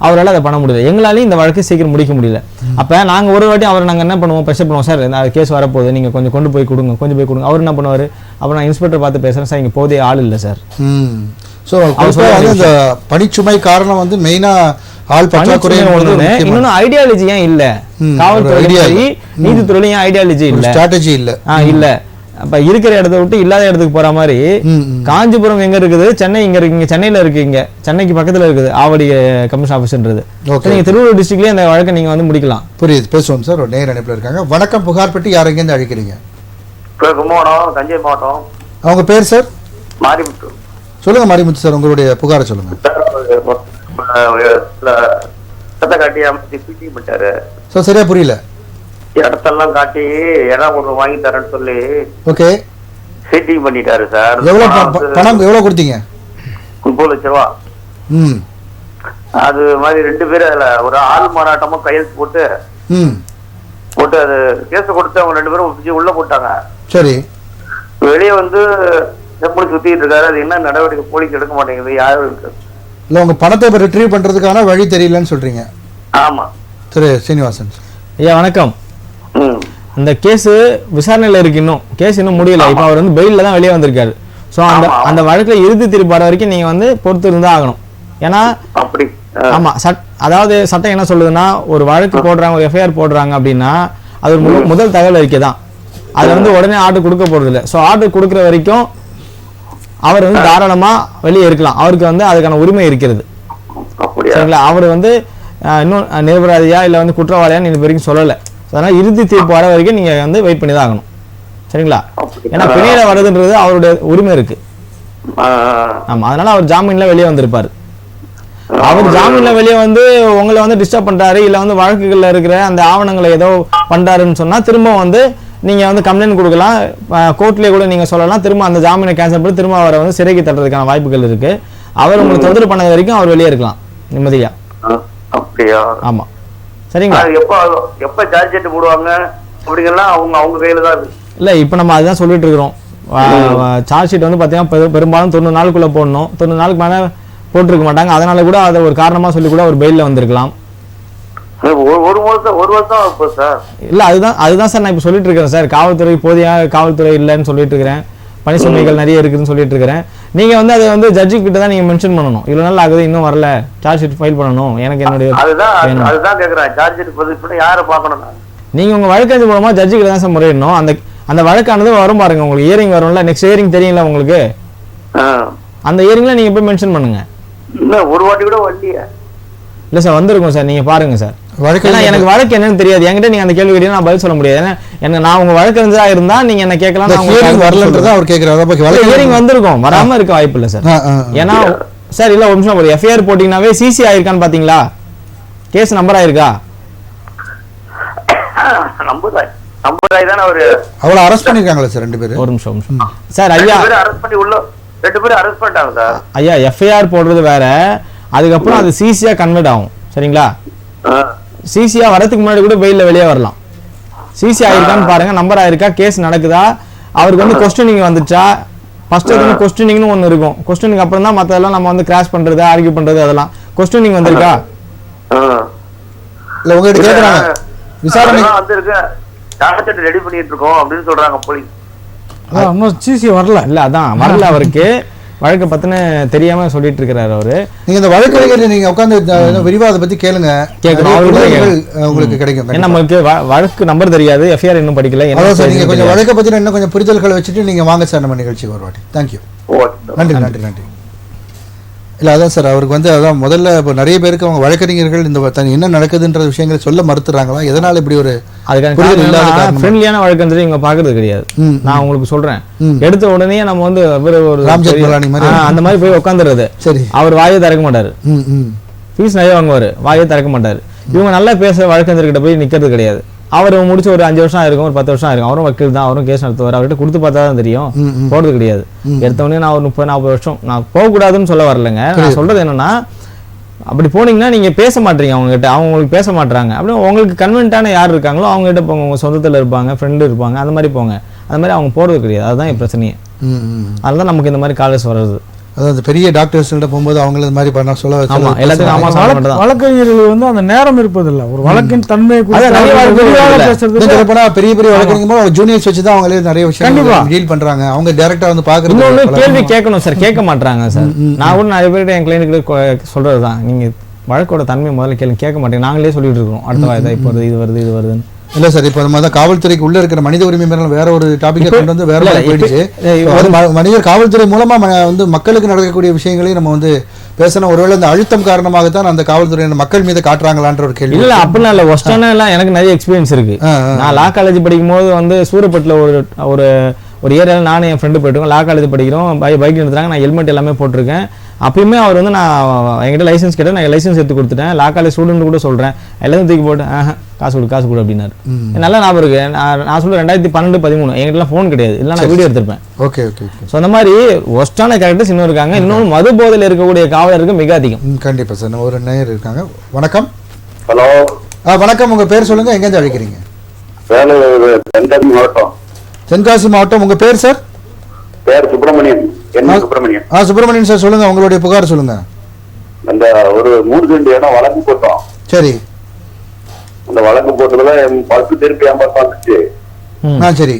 அவரால் அதை பண்ண முடியல. எங்களாலையும் இந்த வழக்கை சீக்கிரம் முடிக்க முடியல. அப்போ நாங்கள் ஒரு வாட்டி அவரை நாங்கள் என்ன பண்ணுவோம், ப்ரெஷர் பண்ணுவோம், சார் இந்த கேஸ் வரப்போகுது, நீங்கள் கொஞ்சம் கொண்டு போய் கொடுங்க, கொஞ்சம் போய் கொடுங்க. அவர் என்ன பண்ணுவார், அப்போ நான் இன்ஸ்பெக்டர் பார்த்து பேசுகிறேன், சார் இங்கே போதே ஆள் இல்லை சார். ஸோ இந்த பணிச்சுமை காரணம் வந்து மெயினாக ஆள் பற்றாக்குறை. இன்னொன்று ஐடியாலஜி ஏன் இல்லை காவல்துறை நீதித்துறையில, ஏன் ஐடியாலஜி இல்லை, ஸ்ட்ராட்டஜி இல்லை. இல்லை அப்ப இருக்கிற இடத்த விட்டு இல்லாத இடத்துக்கு போற மாதிரி. காஞ்சிபுரம் எங்க இருக்குது, சென்னை இங்க இருக்கு, சென்னையில இருக்கு, இங்க சென்னைக்கு பக்கத்துல இருக்குது ஆவடி கமிஷன் ஆஃபீஸ்ன்றது. நீங்க திருவள்ளூர் டிஸ்ட்ரிக்ட்லயே அந்த வழக்கை நீங்க வந்து முடிக்கலாம். புரியுது, பேசுவோம் சார். ஒரு நேர் அனுப்பில இருக்காங்க. வணக்கம், புகார் பெட்டி யார் எங்கேருந்து அழைக்கிறீங்க? கும்பகோணம், தஞ்சை மாவட்டம். அவங்க பேர் சார்? மாரிமுத்து. சொல்லுங்க மாரிமுத்து சார், உங்களுடைய புகாரை சொல்லுங்க. காட்டி அமைச்சு பண்ணிட்டாரு சார். சரியா புரியல. இடத்தெல்லாம் காட்டி இடம் ஒன்று வாங்கி தரேன்னு சொல்லி ஓகே சீட்டிங் பண்ணிட்டாரு சார். பணம் எவ்வளவு கொடுத்தீங்க? 30 லட்சம் ரூபா. அது மாதிரி 2 பேர் அதுல ஒரு ஆள் மாறாட்டமா கையெழுத்து போட்டு அது கேஸ கொடுத்து அவங்க 2 பேரும் உள்ள போட்டாங்க. சரி. வெளியே வந்து எப்படி சுத்திட்டு இருக்காரு, அது என்ன நடவடிக்கை போலீஸ் எடுக்க மாட்டேங்குது, யாரும் இருக்கு இல்ல. உங்க பணத்தை இப்ப ரிட்ரீவ் பண்றதுக்கான வழி தெரியலன்னு சொல்றீங்க. ஆமா. சரி சீனிவாசன் ஐயா வணக்கம். அந்த கேஸ் விசாரணையில இருக்கு, இன்னும் கேஸ் இன்னும் முடியல. இப்ப அவர் வந்து பெயில்ல தான் வெளியே வந்திருக்காரு. ஸோ அந்த வழக்குல இறுதி தீர்ப்பு வர வரைக்கும் நீங்க வந்து பொறுத்து இருந்தா ஆகணும். ஏன்னா ஆமா அதாவது சட்டம் என்ன சொல்லுதுன்னா, ஒரு வழக்கு போடுறாங்க, ஒரு எஃப்ஐஆர் போடுறாங்க அப்படின்னா அது ஒரு முதல் தகவல் அறிக்கை தான். அது வந்து உடனே ஆர்டர் கொடுக்க போறது இல்லை. ஸோ ஆர்டர் கொடுக்குற வரைக்கும் அவர் வந்து தாராளமா வெளியே இருக்கலாம். அவருக்கு வந்து அதுக்கான உரிமை இருக்கிறது. சரிங்களா? அவர் வந்து இன்னும் நிரபராதியா இல்லை வந்து குற்றவாளியான்னு இது வரைக்கும் சொல்லலை. அதனால இறுதி தீர்ப்பு வர வரைக்கும் நீங்க வந்து வெயிட் பண்ணி தான் ஆகணும். சரிங்களா? ஏன்னா பிணையில வருதுன்றது அவருடைய உரிமை இருக்கு. ஆமா, அதனால அவர் ஜாமீன்ல வெளியே வந்திருப்பாரு. அவர் ஜாமீன்ல வெளியே வந்து உங்களை வந்து டிஸ்டர்ப் பண்றாரு, இல்ல வந்து வழக்குகள்ல இருக்கிற அந்த ஆவணங்களை ஏதோ பண்றாருன்னு சொன்னா திரும்ப வந்து நீங்க வந்து கம்ப்ளைண்ட் கொடுக்கலாம், கோர்ட்லயே கூட நீங்க சொல்லலாம். திரும்ப அந்த ஜாமீனை கேன்சல் பண்ணி திரும்ப அவரை வந்து சிறைக்கு தட்டுறதுக்கான வாய்ப்புகள் இருக்கு. அவர் உங்களுக்கு தொந்தரவு பண்ணது வரைக்கும் அவர் வெளியே இருக்கலாம் நிம்மதியா. அப்படியா? ஆமா. சரிங்களா? எப்ப சார்ஜ் ஷீட் போடுவாங்க அப்படிங்கலாம் அவங்க கையில தான் இருக்கு. இல்ல இப்ப நம்ம அதுதான் சொல்லிட்டு இருக்கிறோம். சார்ஜ் ஷீட் வந்து பாத்தீங்கன்னா பெரும்பாலும் 90 நாளுக்குள்ள போடணும். 90 நாளுக்கு மேல போட்டிருக்க மாட்டாங்க. அதனால கூட அதை ஒரு காரணமா சொல்லி கூட ஒரு பெயில்ல வந்திருக்கலாம். ஒரு வருஷம் சார். இல்ல அதுதான் சார் நான் இப்ப சொல்லிட்டு இருக்கிறேன் சார். காவல்துறை போதிய காவல்துறை இல்லைன்னு சொல்லிட்டு இருக்கிறேன், பணி சுமைகள் நிறைய இருக்குன்னு சொல்லிட்டு இருக்கிறேன். நீங்க வந்து அதை வந்து ஜட்ஜு கிட்ட தான் நீங்க மென்ஷன் பண்ணணும். இவ்வளவு நாள் ஆகுது இன்னும் வரல, சார்ஜ் ஷீட் ஃபைல் பண்ணணும், எனக்கு என்னுடைய அதுதான் கேக்குறேன். சார்ஜ் ஷீட் பதிவு பண்ண யாரை பார்க்கணும்? நீங்க உங்க வழக்கறிஞர் மூலமா ஜட்ஜு கிட்ட தான் சார் முறையிடணும். அந்த வழக்கானது வரும் பாருங்க, உங்களுக்கு ஹியரிங் வரும்ல, நெக்ஸ்ட் ஹியரிங் தெரியுங்களா உங்களுக்கு? அந்த ஹியரிங்ல நீங்க போய் மென்ஷன் பண்ணுங்க. ஒரு வாட்டி கூட வரலையே. இல்ல சார், வந்திருக்கும் சார், நீங்க பாருங்க சார். எனக்கு வழக்கு என்னன்னு தெரியாது, என்கிட்ட நீங்க அந்த கேள்வி கேட்டீங்கன்னா நான் பதில் சொல்ல முடியாது. ஏன்னா நான் உங்க வழக்கறிஞரா இருந்தா நீங்க என்ன கேட்கலாம். வரலன்றதா அவர் கேக்குறாரு. ஹியரிங் வந்திருக்கும், வராம இருக்க வாய்ப்பு இல்ல சார். ஏன்னா சார் இல்ல ஒரு நிமிஷம், ஒரு எஃப்ஐஆர் போட்டீங்கன்னாவே சிசி ஆயிருக்கான்னு பாத்தீங்களா? கேஸ் நம்பர் ஆயிருக்கா? அவளை அரெஸ்ட் பண்ணிருக்காங்களா சார் 2 பேரும்? ஒரு நிமிஷம் சார். ஐயா அரெஸ்ட் பண்ணி உள்ள 2 பேரும் அரெஸ்ட் பண்ணிட்டாங்க சார். ஐயா எஃப்ஐஆர் போடுறது வேற, அதுக்கப்புறம் அது சிசியா கன்வெர்ட் ஆகும். சரிங்களா? சிசியா வரதுக்கு முன்னாடி கூட பெயில்ல வெளியே வரலாம். சிசி ஆயிருக்கான்னு பாருங்க, நம்பர் ஆயிருக்கா, கேஸ் நடக்குதா, அவருக்கு வந்து கொஸ்டினிங் வந்துச்சா. ஃபர்ஸ்ட் வந்து கொஸ்டினிங்னு ஒன்னு இருக்கும். கொஸ்டினிங் அப்புறம் தான் மத்ததெல்லாம் நம்ம வந்து கிராஷ் பண்றது, ஆர்கியூ பண்றது, அதெல்லாம் கொஸ்டினிங் வந்திருக்கா? இல்ல உங்ககிட்ட கேக்குறாங்க. விசாரணை வந்திருக்கு, சார்ஜ் ஷீட் ரெடி பண்ணிட்டு இருக்கோம் அப்படின்னு சொல்றாங்க போலீஸ். இன்னும் சிசி வரல. இல்ல அதான் வரல, அவருக்கு வழக்கு பத்தின தெரியாம சொல்லிட்டு இருக்கிறாரு அவரு. நீங்க இந்த வழக்கறிஞர் நீங்க உட்கார்ந்து விரிவாத பத்தி கேளுங்க, உங்களுக்கு கிடைக்கும். நமக்கு வழக்கு நம்பர் தெரியாது, எஃப்ஐஆர் இன்னும் படிக்கல. நீங்க கொஞ்சம் வழக்க பத்தி இன்னும் கொஞ்சம் புரிதல்களை வச்சுட்டு நீங்க வாங்க சார் நம்ம நிகழ்ச்சிக்கு ஒரு வாட்டி. தேங்க்யூ. நன்றி. இல்லை அதான் சார், அவருக்கு வந்து அதான் முதல்ல இப்போ நிறைய பேருக்கு அவங்க வழக்கறிஞர்கள் இந்த என்ன நடக்குதுன்ற விஷயங்களை சொல்ல மறுத்துறாங்களா, எதனால இப்படி ஒரு ஃப்ரெண்ட்லியான வழக்கறிஞர் இவங்க பாக்குறது கிடையாது. நான் உங்களுக்கு சொல்றேன், எடுத்த உடனே நம்ம வந்து ஒரு அந்த மாதிரி போய் உட்காந்துறது. சரி, அவர் வாயை திறக்க மாட்டாரு, ஃபீஸ் நிறைய வாங்குவாரு, வாயை திறக்க மாட்டாரு. இவங்க நல்லா பேச வழக்கறிஞர்கிட்ட போய் நிக்கிறது கிடையாது. அவர் முடிச்சு ஒரு 5 வருஷம் ஆயிருக்கும், ஒரு 10 வருஷம் ஆயிருக்கும். அவரும் வக்கீல் தான், அவரும் கேஸ் நடத்துவார். அவர்கிட்ட கொடுத்து பார்த்தா தான் தெரியும், போறது கிடையாது. எடுத்தவொடனே நான் ஒரு 30-40 வருஷம் நான் போகக்கூடாதுன்னு சொல்ல வரலைங்க. நான் சொல்றது என்னன்னா, அப்படி போனீங்கன்னா நீங்க பேச மாட்டீங்க அவங்க கிட்ட, அவங்க உங்களுக்கு பேச மாட்டாங்க. அப்படி உங்களுக்கு கன்வென்ட்டான யார் இருக்காங்களோ அவங்க கிட்ட போங்க, உங்க சொந்தத்துல இருப்பாங்க, ஃப்ரெண்டு இருப்பாங்க, அந்த மாதிரி போங்க. அந்த மாதிரி அவங்க போறது கிடையாது. அதுதான் என் பிரச்சனையே. அதுதான் நமக்கு இந்த மாதிரி காலேஜ் வர்றது. அதாவது பெரிய டாக்டர்ஸ் போகும்போது அவங்கள இந்த மாதிரி பண்ண சொல்ல வழக்கறிஞர்கள் வந்து அந்த நேரம் இருப்பதில்லை, ஒரு வழக்கின் தன்மையை பெரிய பெரிய வழக்கறிஞர் ஜூனியர்ஸ் வச்சு தான் அவங்களே நிறைய விஷயம் டீல் பண்றாங்க. அவங்க டைரக்டா வந்து பாக்குறது, கேள்வி கேட்கணும் சார், கேட்க மாட்டாங்க சார். நான் கூட நிறைய பேர் என் கிளைண்ட்டுக்கு சொல்றதுதான், நீங்க வழக்கோட தன்மை முதல்ல கேள்வி கேட்க மாட்டேங்க. நாங்களே சொல்லிட்டு இருக்கோம், அடுத்த வாய்தா இப்போ வருது, இது வருதுன்னு. இல்ல சார், இப்போ நம்ம தான் காவல்துறைக்கு உள்ள இருக்கிற மனித உரிமை மேல வேற ஒரு டாபிக்கை கொண்டு வந்து வேற போயிடுச்சு. மனிதர் காவல்துறை மூலமா வந்து மக்களுக்கு நடக்கக்கூடிய விஷயங்களையும் நம்ம வந்து பேசணும். ஒருவேளை இந்த அழுத்தம் காரணமாகத்தான் அந்த காவல்துறை மக்கள் மீது காட்டுறாங்களான்ற ஒரு கேள்வி. இல்ல அப்படிலாம் இல்ல, ஒஸ்டான எல்லாம் எனக்கு நிறைய எக்ஸ்பீரியன்ஸ் இருக்கு. நான் லா காலேஜ் படிக்கும் போது வந்து சூரப்பட்டில் ஒரு ஏரியாவில் நானும் என் ஃப்ரெண்டு போயிட்டுருக்கோம். லா காலேஜ் படிக்கிறோம், பைக் எடுத்துறாங்க, நான் ஹெல்மெட் எல்லாமே போட்டிருக்கேன். அப்பயுமே அவர் வந்து நான் என்கிட்ட லைசன்ஸ் கேட்டேன், நான் லைசன்ஸ் எடுத்து கொடுத்துட்டேன், லா காலேஜ் ஸ்டூடெண்ட் கூட சொல்கிறேன், எல்லாத்தையும் தூக்கி போட்டு காசு கொடு அப்படின்னாரு. நல்லா ஞாபகம் இருக்கு. நான் சொல்ல 2012-13 என்கிட்டலாம் ஃபோன் கிடையாது, இல்லை நான் வீடியோ எடுத்திருப்பேன். Okay okay. ஸோ அந்த மாதிரி ஒஸ்டான கேரக்டர்ஸ் இன்னும் இருக்காங்க. இன்னொன்று மது போதையில் இருக்கக்கூடிய காவலருக்கு மிக அதிகம். கண்டிப்பாக சார். ஒரு நேயர் இருக்காங்க. வணக்கம். ஹலோ. வணக்கம். உங்கள் பேர் சொல்லுங்கள், எங்கேருந்து அழைக்கிறீங்க? தென்காசி மாவட்டம். தென்காசி மாவட்டம். உங்கள் பேர் சார்? பேர் சுப்பிரமணியன். சுப்பிரமணியன். சுப்பிரமணியன் சார், சொல்லுங்க, உங்களுடைய புகார் சொல்லுங்க. அந்த ஒரு 3 சென்ட் இடம் வழக்கு போட்டோம். சரி. அந்த வழக்கு போட்டதுல 10 திருப்பி வந்துச்சு. சரி.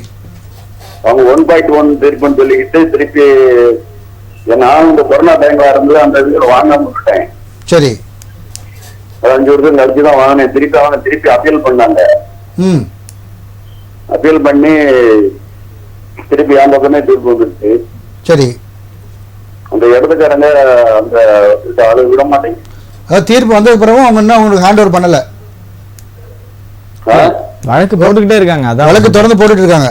அவங்க 1.1 திருப்பி சொல்லிக்கிட்டு திருப்பி நான் இந்த கொரோனா டைம்ல இருந்து அந்த இதுல வாங்காம விட்டேன். சரி. 5 வருஷம் கழிச்சு தான் வாங்கினேன். திருப்பி அப்பீல் பண்ணாங்க. அப்பீல் பண்ணி திருப்பி என் பக்கமே தீர்ப்பு வந்துருச்சு. சரி. அந்த இடத்துக்காரங்க அந்த ஆளு விட மாட்டேங்க. தீர்ப்பு வந்ததுக்கு பிறகு அவங்க இன்னும் உங்களுக்கு ஹேண்ட் ஓவர் பண்ணல. வழக்கு போட்டுக்கிட்டே இருக்காங்க. அதான் வழக்கு தொடர்ந்து போட்டுட்டு இருக்காங்க.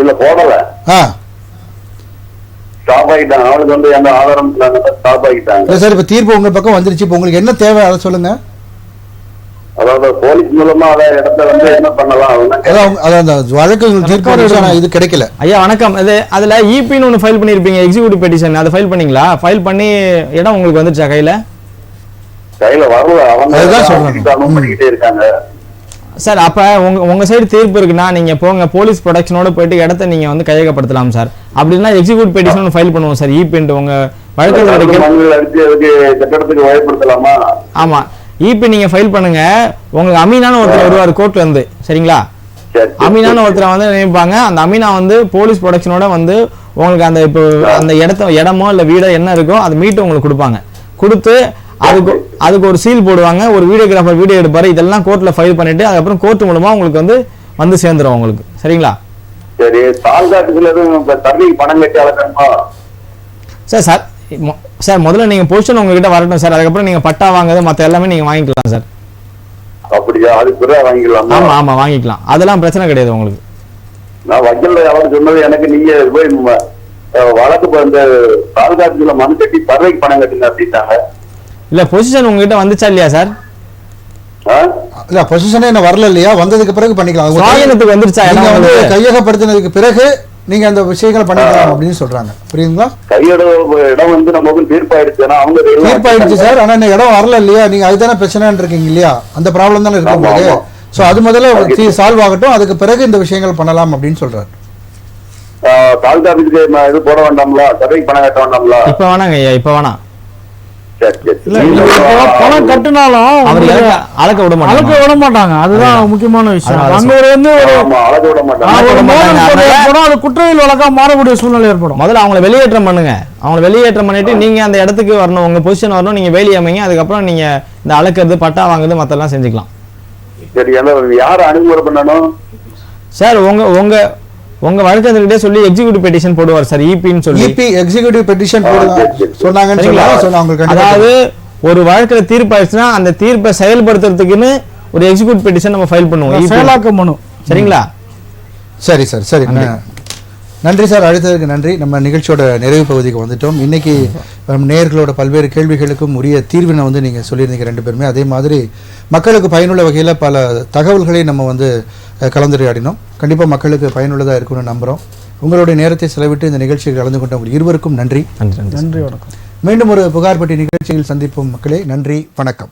இல்ல போடல. ஸ்டாப் ஆகிட்டாங்க. அவளுக்கு வந்து எந்த ஆதாரம் ஸ்டாப் ஆகிட்டாங்க. சார், இப்ப தீர்ப்பு உங்க பக்கம் வந்துருச்சு. இப்ப உங்களுக்கு என்ன தேவை அதை சொல்லுங்க. அதாவது போலீஸ் மூலமா அதை இடத்த வந்து என்ன பண்ணலாம்? வழக்கு தீர்ப்பு இது கிடைக்கல. ஐயா வணக்கம். அதுல இபின்னு ஒன்று ஃபைல் பண்ணிருப்பீங்க, எக்ஸிக்யூட்டிவ் பெட்டிஷன். அதை ஃபைல் பண்ணீங்களா? ஃபைல் பண்ணி இடம் உங்களுக்கு வந்துருச்சா கையில? வரல. அவங்க பண்ணிக்கிட்டே இருக்காங்க சார். அப்ப உங்க சைடு தீர்ப்பு இருக்குன்னா நீங்க போங்க, போலீஸ் ப்ரொடக்ஷனோட போயிட்டு இடத்த நீங்க வந்து கையகப்படுத்தலாம் சார். அப்படின்னா எக்ஸிக்யூட்டிவ் பெட்டிஷன் ஃபைல் பண்ணுவோம் சார். இபின்ட்டு உங்க வழக்கு கட்டடத்துக்கு வயப்படுத்தலாமா? ஆமா, இபி நீங்க ஃபைல் பண்ணுங்க. உங்களுக்கு அமீனான ஒருத்தர் வருவார் கோர்ட்ல இருந்து, சரிங்களா? அமீனான ஒருத்தரை வந்து நினைப்பாங்க. அந்த அமீனா வந்து போலீஸ் ப்ரொடக்ஷனோட வந்து உங்களுக்கு அந்த இப்போ அந்த இடமோ இல்லை வீடோ என்ன இருக்கோ அதை மீட்டு உங்களுக்கு கொடுப்பாங்க. கொடுத்து அதுக்கு ஒரு சீல் போடுவாங்க, ஒரு வீடியோகிராஃபர் வீடியோ எடுப்பாரு. இதெல்லாம் கோர்ட்ல ஃபைல் பண்ணிட்டு அதுக்கப்புறம் கோர்ட் மூலமா உங்களுக்கு வந்து சேர்ந்துரும் உங்களுக்கு, சரிங்களா? சரி. பணம் கட்டி அளக்கணுமா சார்? சார் முதல்ல நீங்க பொசிஷன் உங்ககிட்ட வரட்டும் சார். அதுக்கப்புறம் நீங்க பட்டா வாங்குறது மற்ற எல்லாமே நீங்க வாங்கிக்கலாம் சார். அப்படியா? அதுக்கு வாங்கிக்கலாம். ஆமா ஆமா வாங்கிக்கலாம். அதெல்லாம் பிரச்சனை கிடையாது உங்களுக்கு. நான் வக்கீல் அவர் சொன்னது எனக்கு நீங்க போய் வழக்கு இந்த தாலுகாத்துல மனு கட்டி பறவைக்கு பணம் கட்டுங்க அப்படின்ட்டாங்க. இல்ல பொசிஷன் உங்ககிட்ட வந்துச்சா இல்லையா சார்? இல்ல பொசிஷனே என்ன வரல இல்லையா? வந்ததுக்கு பிறகு பண்ணிக்கலாம். சுவாதீனத்துக்கு வந்துருச்சா? கையகப்படுத்தினதுக்கு பிறகு நீங்க அந்த விஷயங்களை பண்ணிக்கலாம் அப்படின்னு சொல்றாங்க. புரியுதுங்களா? இடம் வந்து நமக்கு தீர்ப்பாயிடுச்சு சார். ஆனா இந்த இடம் வரல இல்லையா? நீங்க அதுதானே பிரச்சனை இருக்கீங்க இல்லையா? அந்த ப்ராப்ளம் தானே இருக்கு உங்களுக்கு. சோ அது முதல்ல சால்வ் ஆகட்டும், அதுக்கு பிறகு இந்த விஷயங்கள் பண்ணலாம் அப்படின்னு சொல்றாரு. தாலுகாவுக்கு இது போட வேண்டாம்ல, சர்வைக்கு பணம் கட்ட வேண்டாம்ல? இப்ப வேணாங்க ஐயா, இப்ப வேணாம். பணம் கட்டினாலும் அளக்க விட மாட்டாங்க. அதுதான் முக்கியமான விஷயம். அங்க அது குற்றவியல் வழக்கா மாறக்கூடிய சூழ்நிலை ஏற்படும். முதல்ல அவங்களை வெளியேற்றம் பண்ணுங்க. அவங்களை வெளியேற்றம் பண்ணிட்டு நீங்க அந்த இடத்துக்கு வரணும், உங்க பொசிஷன் வரணும், நீங்க வேலி அமைங்க. அதுக்கப்புறம் நீங்க இந்த அளக்கிறது, பட்டா வாங்குறது, மத்தெல்லாம் செஞ்சுக்கலாம். சரி. யார் அனுமதி பண்ணணும் சார்? உங்க வழக்கறிஞர்கிட்ட சொல்லி எக்ஸிக்யூட்டிவ் பெட்டிஷன் போடுவார் சார். இபின்னு சொல்லி எக்ஸிக்யூட்டிவ் பெட்டிஷன் சொன்னாங்க. அதாவது ஒரு வழக்குல தீர்ப்பு ஆயிடுச்சுன்னா அந்த தீர்ப்பை செயல்படுத்துறதுக்குன்னு ஒரு எக்ஸிக்யூட்டிவ் பெட்டிஷன் நம்ம ஃபைல் பண்ணுவோம், செயலாக்க மனு, சரிங்களா? சரி சார். சரி, நன்றி சார். அழைத்ததற்கு நன்றி. நம்ம நிகழ்ச்சியோட நிறைவு பகுதிக்கு வந்துட்டோம். இன்னைக்கு நேயர்களோட பல்வேறு கேள்விகளுக்கும் உரிய தீர்வினை வந்து நீங்கள் சொல்லியிருந்தீங்க ரெண்டு பேருமே. அதே மாதிரி மக்களுக்கு பயனுள்ள வகையில் பல தகவல்களை நம்ம கலந்துரையாடினோம். கண்டிப்பாக மக்களுக்கு பயனுள்ளதாக இருக்கும்னு நம்புகிறோம். உங்களுடைய நேரத்தை செலவிட்டு இந்த நிகழ்ச்சியில் கலந்து கொண்ட உங்கள் இருவருக்கும் நன்றி. நன்றி, வணக்கம். மீண்டும் ஒரு புகார் பெட்டி நிகழ்ச்சியில் சந்திப்போம் மக்களே. நன்றி, வணக்கம்.